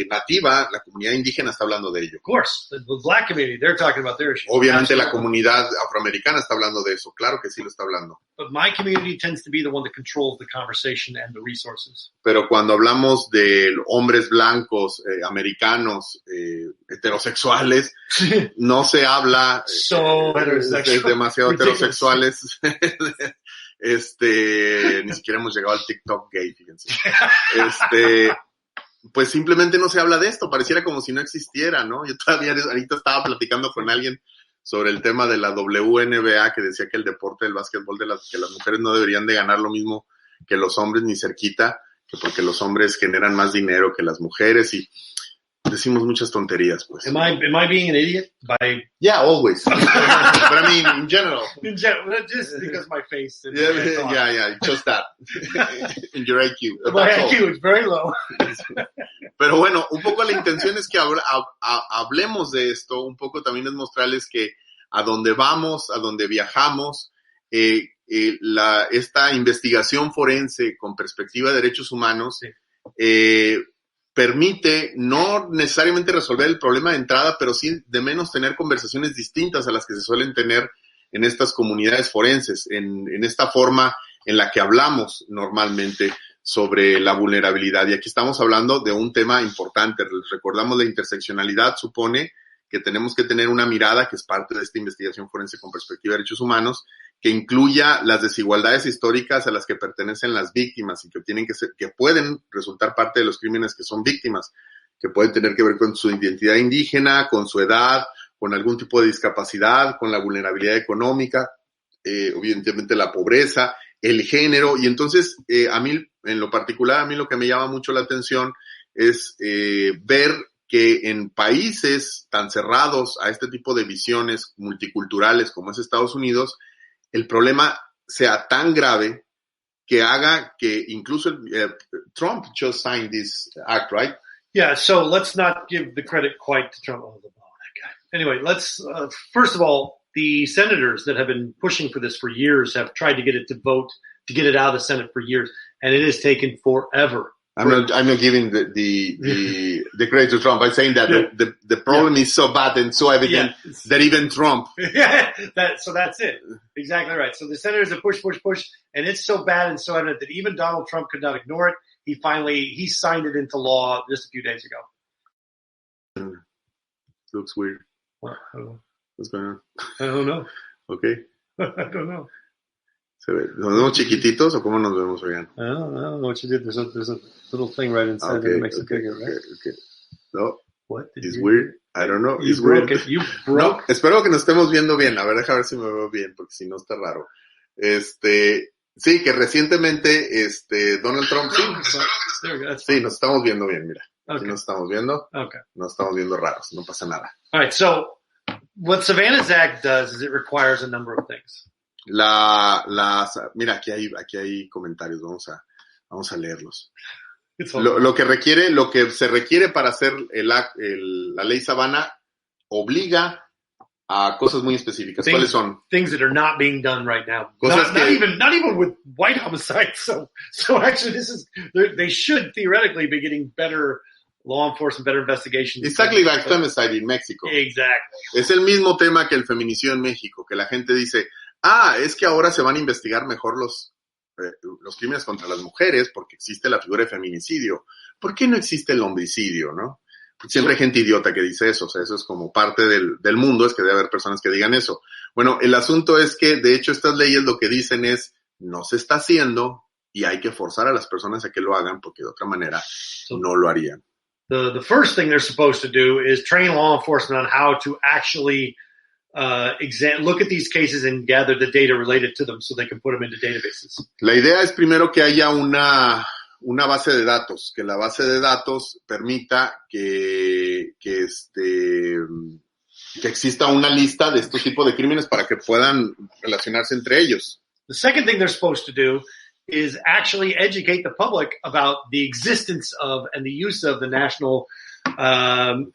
nativa, la comunidad indígena está hablando de ello. Of course, the black community, they're talking about their issues. Obviamente la comunidad afroamericana está hablando de eso, claro que sí lo está hablando. But my community tends to be the one that controls the conversation and the resources. Pero cuando hablamos de hombres blancos, americanos, heterosexuales, no se habla de demasiado heterosexuales. Ni siquiera hemos llegado al TikTok gay, fíjense. Pues simplemente no se habla de esto, pareciera como si no existiera, ¿no? Yo todavía ahorita estaba platicando con alguien sobre el tema de la WNBA, que decía que el deporte del básquetbol, que las mujeres no deberían de ganar lo mismo que los hombres ni cerquita, que porque los hombres generan más dinero que las mujeres, y decimos muchas tonterías, pues. Am I being an idiot? Yeah, always. But I mean, in general. In general, just because my face. Yeah, just that. In your IQ. My IQ is very low. Pero bueno, un poco la intención es que hablemos de esto, un poco también es mostrarles que a donde vamos, a donde viajamos, esta investigación forense con perspectiva de derechos humanos permite no necesariamente resolver el problema de entrada, pero sí de menos tener conversaciones distintas a las que se suelen tener en estas comunidades forenses, en esta forma en la que hablamos normalmente sobre la vulnerabilidad. Y aquí estamos hablando de un tema importante. Recordamos, la interseccionalidad supone que tenemos que tener una mirada, que es parte de esta investigación forense con perspectiva de derechos humanos, que incluya las desigualdades históricas a las que pertenecen las víctimas y que pueden resultar parte de los crímenes que son víctimas, que pueden tener que ver con su identidad indígena, con su edad, con algún tipo de discapacidad, con la vulnerabilidad económica, evidentemente la pobreza, el género. Y entonces, a mí, en lo particular, a mí lo que me llama mucho la atención es ver que en países tan cerrados a este tipo de visiones multiculturales como es Estados Unidos, el problema sea tan grave que haga que incluso Trump just signed this act, right? Yeah, so let's not give the credit quite to Trump. Oh, that guy. Anyway, let's, first of all, the senators that have been pushing for this for years have tried to get it to vote, to get it out of the Senate for years, and it has taken forever. I'm not giving the credit to Trump. I'm saying that the problem is so bad and so evident that even Trump. So that's it. Exactly right. So the senators have pushed, and it's so bad and so evident that even Donald Trump could not ignore it. He signed it into law just a few days ago. Looks weird. Well, I don't know. What's going on? I don't know. Okay. I don't know. ¿Nos vemos chiquititos o cómo nos vemos, Oigan? I don't know what you did. There's a little thing right inside that makes it bigger, right? Okay. No. What? It's weird. I don't know. It's weird. You broke. No, espero que nos estemos viendo bien. A ver, déjame ver si me veo bien, porque si no está raro. Sí, que recientemente, Donald Trump, sí, nos estamos viendo bien, mira. Okay. Aquí nos estamos viendo. Okay. Nos estamos viendo raros, no pasa nada. All right, so what Savannah's Act does is it requires a number of things. Mira, aquí hay comentarios, vamos a leerlos. Lo que se requiere para hacer la ley Savannah obliga a cosas muy específicas. ¿Cuáles son? Things that are not being done right now. Not even with white homicides. So actually they should theoretically be getting better law enforcement, better investigations. Exactly like femicide in Mexico. Exactly. Es el mismo tema que el feminicidio en México, que la gente dice, es que ahora se van a investigar mejor los crímenes contra las mujeres porque existe la figura de feminicidio. ¿Por qué no existe el homicidio, no? Porque siempre hay gente idiota que dice eso, o sea, eso es como parte del mundo, es que debe haber personas que digan eso. Bueno, el asunto es que, de hecho, estas leyes lo que dicen es, no se está haciendo y hay que forzar a las personas a que lo hagan porque de otra manera no lo harían. The first thing they're supposed to do is train law enforcement on how to actually look at these cases and gather the data related to them so they can put them into databases. La idea es primero que haya una base de datos, que la base de datos permita que exista una lista de estos tipos de crímenes para que puedan relacionarse entre ellos. The second thing they're supposed to do is actually educate the public about the existence of and the use of the National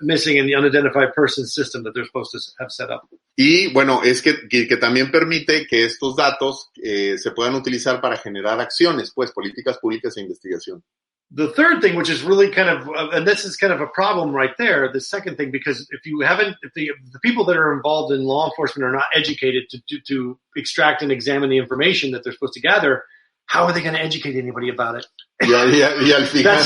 Missing and the Unidentified Persons System that they're supposed to have set up. Y bueno, es que también permite que estos datos se puedan utilizar para generar acciones, pues, políticas públicas e investigación. The third thing, which is really kind of, and this is kind of a problem right there, the second thing, because if the people that are involved in law enforcement are not educated to extract and examine the information that they're supposed to gather, how are they going to educate anybody about it? Y al final,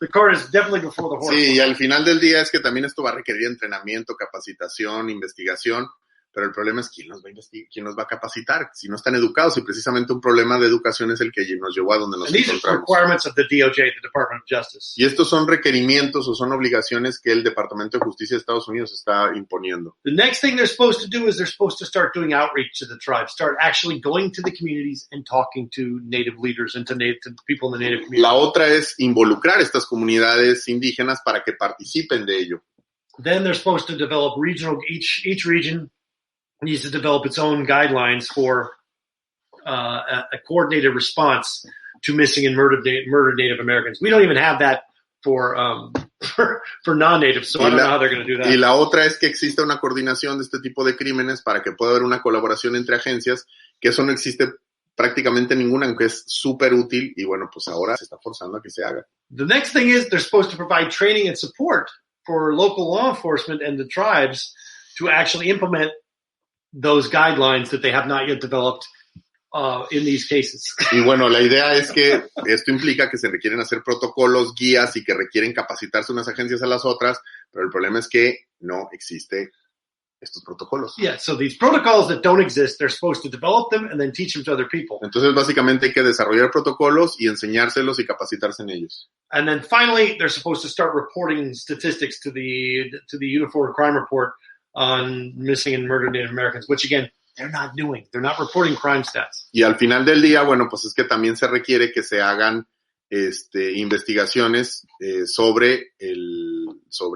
the cart is definitely before the horse. Sí, y al final del día es que también esto va a requerir entrenamiento, capacitación, investigación, pero el problema es quién nos va a capacitar si no están educados, y precisamente un problema de educación es el que nos llevó a donde nos encontramos. These are requirements of the DOJ, the Department of Justice. Y estos son requerimientos o son obligaciones que el Departamento de Justicia de Estados Unidos está imponiendo. The next thing they're supposed to do is they're supposed to start doing outreach to the tribes, start actually going to the communities and talking to native leaders and to people in the native community. La otra es involucrar estas comunidades indígenas para que participen de ello. Then they're supposed to develop each region needs to develop its own guidelines for a coordinated response to missing and murdered Native Americans. We don't even have that for for non-natives. So I don't know how they're going to do that. Y la otra es que exista una coordinación de este tipo de crímenes para que pueda haber una colaboración entre agencias, que eso no existe prácticamente ninguna, aunque es súper útil, y bueno, pues ahora se está forzando a que se haga. The next thing is they're supposed to provide training and support for local law enforcement and the tribes to actually implement those guidelines that they have not yet developed in these cases. Y bueno, la idea es que esto implica que se requieren hacer protocolos, guías y que requieren capacitarse unas agencias a las otras, pero el problema es que no existe estos protocolos. Yeah, so these protocols that don't exist, they're supposed to develop them and then teach them to other people. Entonces, básicamente hay que desarrollar protocolos y enseñárselos y capacitarse en ellos. And then finally, they're supposed to start reporting statistics to the Uniform Crime Report on missing and murdered Native Americans, which again, they're not doing. They're not reporting crime stats. Y al final del día, bueno, pues es que también se requiere que se hagan investigaciones sobre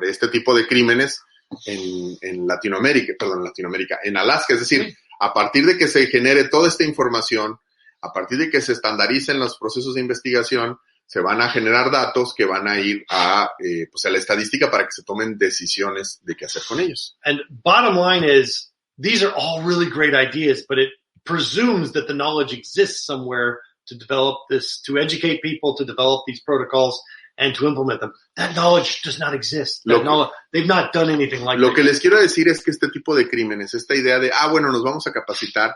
este tipo de crímenes en Latinoamérica, en Alaska. Es decir, a partir de que se genere toda esta información, a partir de que se estandaricen los procesos de investigación, se van a generar datos que van a ir a la estadística para que se tomen decisiones de qué hacer con ellos. And bottom line is, these are all really great ideas, but it presumes that the knowledge exists somewhere to develop this, to educate people, to develop these protocols, and to implement them. That knowledge does not exist. They've not done anything like that. Lo que les quiero decir es que este tipo de crímenes, esta idea de, nos vamos a capacitar,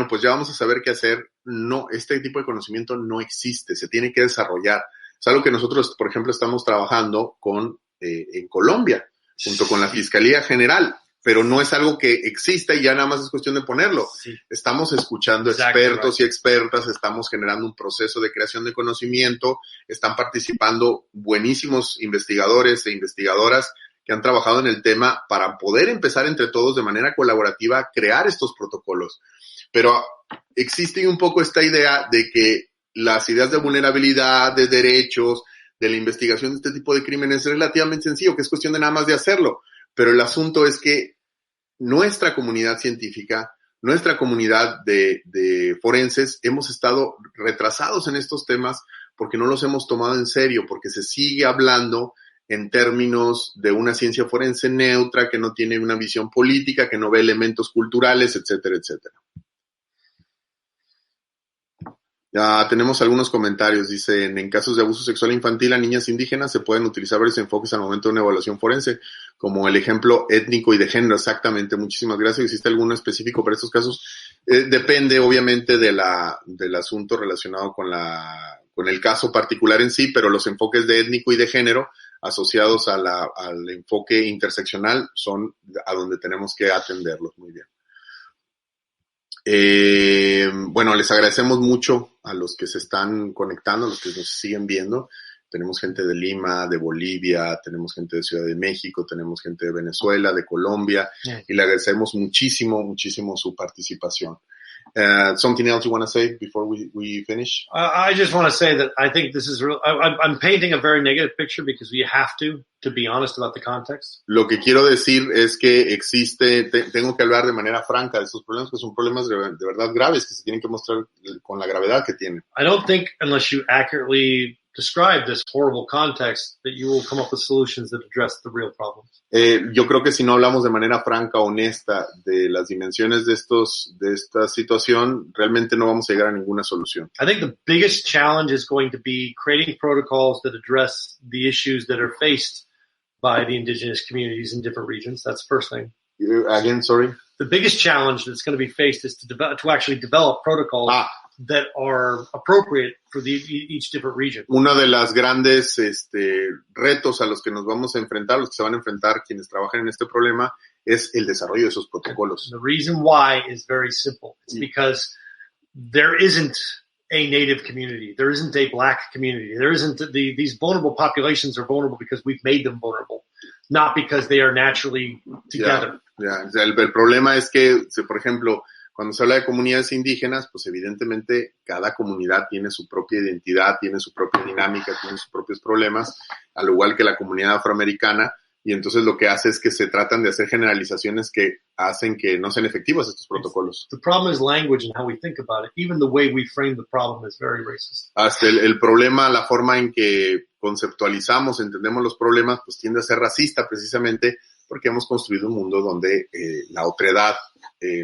pues ya vamos a saber qué hacer. No, este tipo de conocimiento no existe, se tiene que desarrollar. Es algo que nosotros, por ejemplo, estamos trabajando en Colombia, junto con la Fiscalía General, pero no es algo que exista y ya nada más es cuestión de ponerlo. Sí. Estamos escuchando expertos y expertas, estamos generando un proceso de creación de conocimiento, están participando buenísimos investigadores e investigadoras que han trabajado en el tema para poder empezar entre todos de manera colaborativa a crear estos protocolos. Pero existe un poco esta idea de que las ideas de vulnerabilidad, de derechos, de la investigación de este tipo de crímenes es relativamente sencillo, que es cuestión de nada más de hacerlo. Pero el asunto es que nuestra comunidad científica, nuestra comunidad de forenses, hemos estado retrasados en estos temas porque no los hemos tomado en serio, porque se sigue hablando en términos de una ciencia forense neutra, que no tiene una visión política, que no ve elementos culturales, etcétera, etcétera. Ya tenemos algunos comentarios. Dicen, en casos de abuso sexual infantil a niñas indígenas se pueden utilizar varios enfoques al momento de una evaluación forense, como el ejemplo étnico y de género. Exactamente, muchísimas gracias. ¿Existe alguno específico para estos casos? Depende, obviamente, del asunto relacionado con el caso particular en sí, pero los enfoques de étnico y de género asociados al enfoque interseccional son a donde tenemos que atenderlos. Muy bien. Les agradecemos mucho a los que se están conectando, a los que nos siguen viendo. Tenemos gente de Lima, de Bolivia, tenemos gente de Ciudad de México, tenemos gente de Venezuela, de Colombia, y le agradecemos muchísimo, muchísimo su participación. Something else you want to say before we finish? I just want to say that I think this is real. I'm painting a very negative picture because we have to be honest about the context. Lo que quiero decir es que tengo que hablar de manera franca de estos problemas, que son problemas de verdad graves, que se tienen que mostrar con la gravedad que tienen. I don't think unless you accurately describe this horrible context that you will come up with solutions that address the real problems. Yo creo que si no hablamos de manera franca, honesta, de las dimensiones de esta situación, realmente no vamos a llegar a ninguna solución. I think the biggest challenge is going to be creating protocols that address the issues that are faced by the indigenous communities in different regions. That's the first thing. Again, sorry? The biggest challenge that's going to be faced is to actually develop protocols that are appropriate for each different region. Uno de los grandes retos a los que nos vamos a enfrentar, los que se van a enfrentar quienes trabajan en este problema, es el desarrollo de esos protocolos. The reason why is very simple. It's because there isn't a Native community. There isn't a Black community. There isn't these vulnerable populations are vulnerable because we've made them vulnerable, not because they are naturally together. El problema es que, por ejemplo, cuando se habla de comunidades indígenas, pues evidentemente cada comunidad tiene su propia identidad, tiene su propia dinámica, tiene sus propios problemas, al igual que la comunidad afroamericana, y entonces lo que hace es que se tratan de hacer generalizaciones que hacen que no sean efectivos estos protocolos. The problem is language and how we think about it. Even the way we frame the problem is very racist. Hasta el problema, la forma en que conceptualizamos, entendemos los problemas, pues tiende a ser racista precisamente porque hemos construido un mundo donde la otredad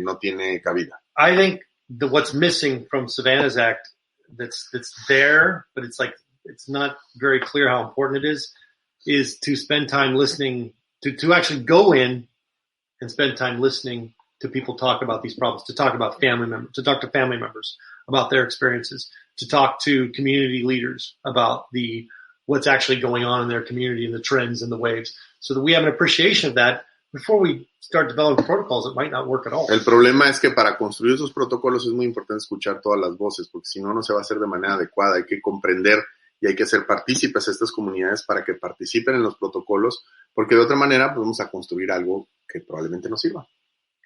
no tiene cabida. I think what's missing from Savannah's Act that's there, but it's not very clear how important it is to spend time listening, to actually go in and spend time listening to people talk about these problems, to talk about family members, to talk to family members about their experiences, to talk to community leaders about what's actually going on in their community and the trends and the waves, so that we have an appreciation of that before we start developing protocols that might not work at all. El problema es que para construir esos protocolos es muy importante escuchar todas las voces, porque si no, no se va a hacer de manera adecuada. Hay que comprender y hay que hacer partícipes a estas comunidades para que participen en los protocolos, porque de otra manera pues, vamos a construir algo que probablemente no sirva.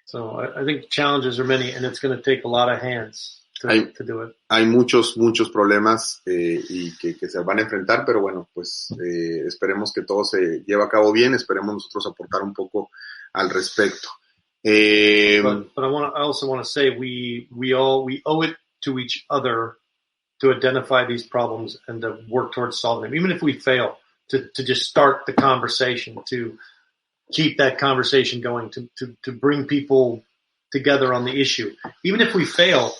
So I think challenges are many, and it's going to take a lot of hands to do it. Hay muchos problemas y que se van a enfrentar, pero bueno, pues esperemos que todo se lleve a cabo bien, esperemos nosotros aportar un poco al respecto. But I also want to say we owe it to each other to identify these problems and to work towards solving them, even if we fail, to just start the conversation, to keep that conversation going, to bring people together on the issue. Even if we fail,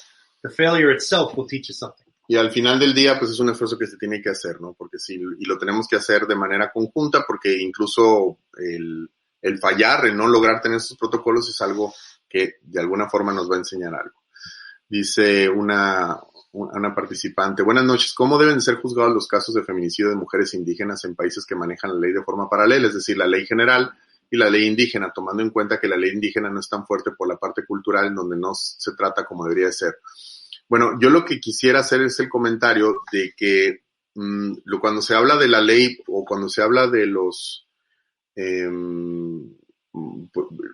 the failure itself will teach us something. Y al final del día, pues es un esfuerzo que se tiene que hacer, ¿no? Porque sí, y lo tenemos que hacer de manera conjunta, porque incluso el fallar, el no lograr tener esos protocolos es algo que de alguna forma nos va a enseñar algo. Dice una participante, buenas noches, ¿cómo deben ser juzgados los casos de feminicidio de mujeres indígenas en países que manejan la ley de forma paralela, es decir, la ley general y la ley indígena, tomando en cuenta que la ley indígena no es tan fuerte por la parte cultural, en donde no se trata como debería de ser? Bueno, yo lo que quisiera hacer es el comentario de que cuando se habla de la ley o cuando se habla de los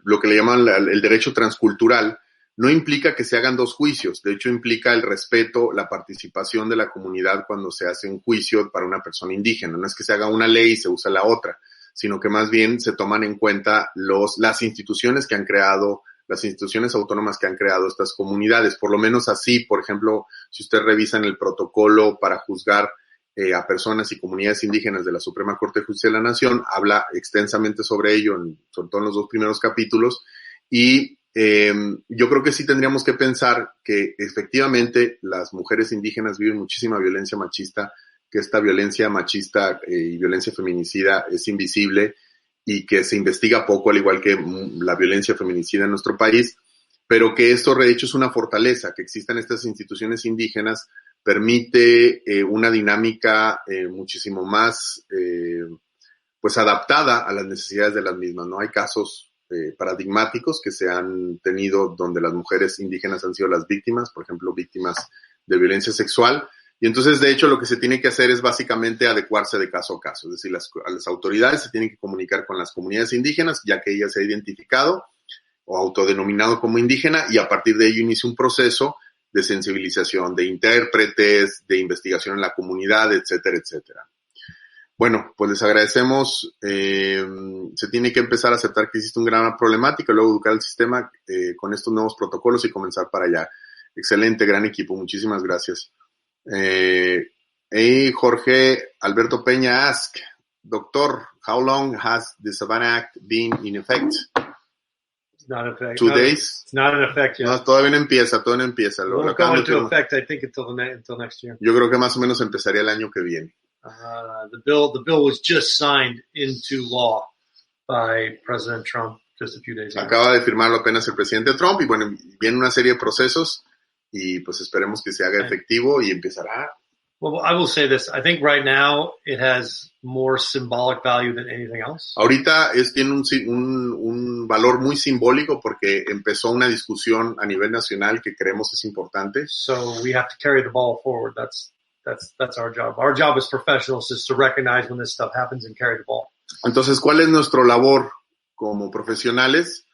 lo que le llaman el derecho transcultural, no implica que se hagan dos juicios. De hecho, implica el respeto, la participación de la comunidad cuando se hace un juicio para una persona indígena. No es que se haga una ley y se usa la otra, sino que más bien se toman en cuenta las instituciones que han creado, las instituciones autónomas que han creado estas comunidades. Por lo menos así, por ejemplo, si usted revisa en el protocolo para juzgar a personas y comunidades indígenas de la Suprema Corte de Justicia de la Nación, habla extensamente sobre ello, sobre todo en los 2 primeros capítulos, y yo creo que sí tendríamos que pensar que efectivamente las mujeres indígenas viven muchísima violencia machista, que esta violencia machista y violencia feminicida es invisible y que se investiga poco, al igual que la violencia feminicida en nuestro país, pero que esto de hecho es una fortaleza, que existan estas instituciones indígenas permite una dinámica muchísimo más pues adaptada a las necesidades de las mismas, ¿no? Hay casos paradigmáticos que se han tenido donde las mujeres indígenas han sido las víctimas, por ejemplo, víctimas de violencia sexual, y entonces de hecho lo que se tiene que hacer es básicamente adecuarse de caso a caso, es decir, las autoridades se tienen que comunicar con las comunidades indígenas, ya que ella se ha identificado o autodenominado como indígena, y a partir de ello inicia un proceso de sensibilización, de intérpretes, de investigación en la comunidad, etcétera, etcétera. Bueno, pues les agradecemos. Se tiene que empezar a aceptar que existe una gran problemática, luego educar el sistema con estos nuevos protocolos y comenzar para allá. Excelente, gran equipo. Muchísimas gracias. Jorge Alberto Peña ask, Doctor, how long has the Savannah Act been in effect? It's not in effect. 2 days? It's not in effect yet. No, todavía no empieza. Lo Won't go into effect, I think, until next year. Yo creo que más o menos empezaría el año que viene. The bill was just signed into law by President Trump just a few days ago. Acaba de firmarlo apenas el presidente Trump y bueno, viene una serie de procesos y pues esperemos que se haga efectivo y empezará. Well, I will say this. I think right now it has more symbolic value than anything else. Ahorita tiene un valor muy simbólico porque empezó una discusión a nivel nacional que creemos es importante. So we have to carry the ball forward. That's our job. Our job as professionals is to recognize when this stuff happens and carry the ball. Entonces, ¿cuál es nuestra labor como profesionales?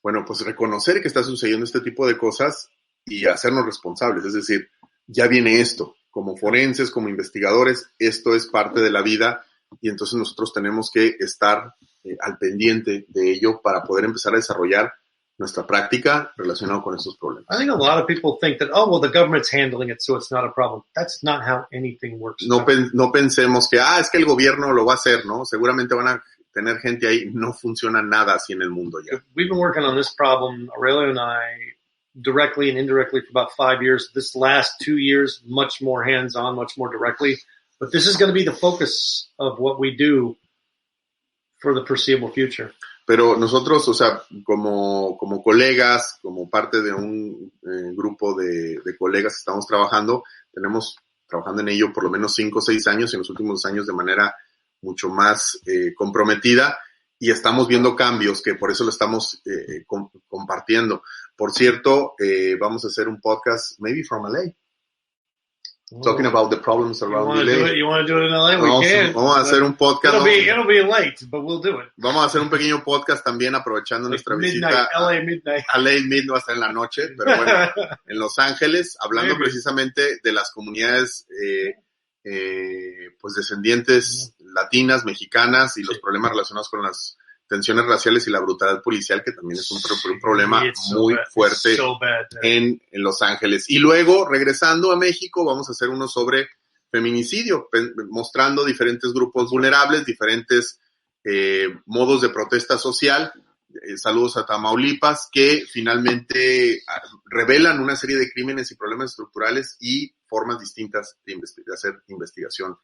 Bueno, pues reconocer que está sucediendo este tipo de cosas y hacernos responsables. Es decir, ya viene esto. Como forenses, como investigadores, esto es parte de la vida y entonces nosotros tenemos que estar al pendiente de ello para poder empezar a desarrollar nuestra práctica relacionada con estos problemas. I think a lot of people think that, oh, well, the government's handling it, so it's not a problem. That's not how anything works. No pensemos que, es que el gobierno lo va a hacer, ¿no? Seguramente van a tener gente ahí. No funciona nada así en el mundo ya. We've been working on this problem, Aurelio and I, directly and indirectly for about 5 years. This last 2 years, much more hands-on, much more directly. But this is going to be the focus of what we do for the foreseeable future. Pero nosotros, o sea, como colegas, como parte de un grupo de colegas que estamos tenemos trabajando en ello por lo menos 5 o 6 años, y en los últimos años de manera mucho más comprometida, y estamos viendo cambios que por eso lo estamos compartiendo. Por cierto, vamos a hacer un podcast, maybe from LA, talking about the problems around LA. You want to do it in LA? We can. Vamos a hacer un podcast. It'll be late, but we'll do it. Vamos a hacer un pequeño podcast también aprovechando nuestra visita LA Midnight. a LA Midnight, va a estar en la noche, pero bueno, en Los Ángeles, hablando precisamente de las comunidades pues descendientes latinas, mexicanas, y los problemas relacionados con las tensiones raciales y la brutalidad policial, que también es un problema muy fuerte en Los Ángeles. Y luego, regresando a México, vamos a hacer uno sobre feminicidio, mostrando diferentes grupos vulnerables, diferentes modos de protesta social. Saludos a Tamaulipas, que finalmente revelan una serie de crímenes y problemas estructurales y formas distintas de hacer investigación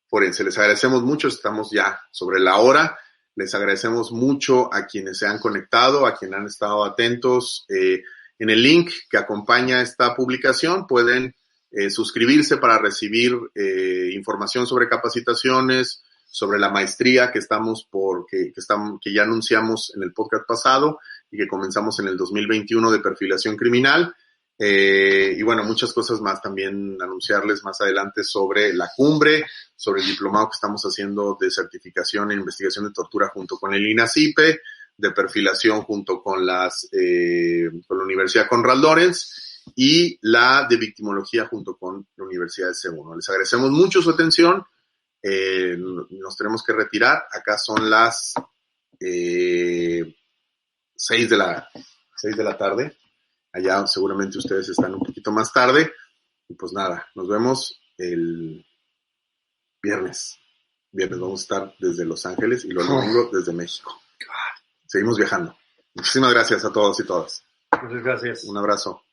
forense. Les agradecemos mucho, estamos ya sobre la hora. Les agradecemos mucho a quienes se han conectado, a quienes han estado atentos. En el link que acompaña esta publicación pueden suscribirse para recibir información sobre capacitaciones, sobre la maestría que ya anunciamos en el podcast pasado y que comenzamos en el 2021 de perfilación criminal. Y bueno, muchas cosas más también anunciarles más adelante sobre la cumbre, sobre el diplomado que estamos haciendo de certificación en investigación de tortura junto con el INACIPE, de perfilación junto con la Universidad Conrad Lorenz y la de victimología junto con la Universidad de C1. Les agradecemos mucho su atención. Nos tenemos que retirar. Acá son las 6 de la tarde. Allá seguramente ustedes están un poquito más tarde. Y pues nada, nos vemos el viernes. Viernes vamos a estar desde Los Ángeles y luego el domingo desde México. Seguimos viajando. Muchísimas gracias a todos y todas. Muchas gracias. Un abrazo.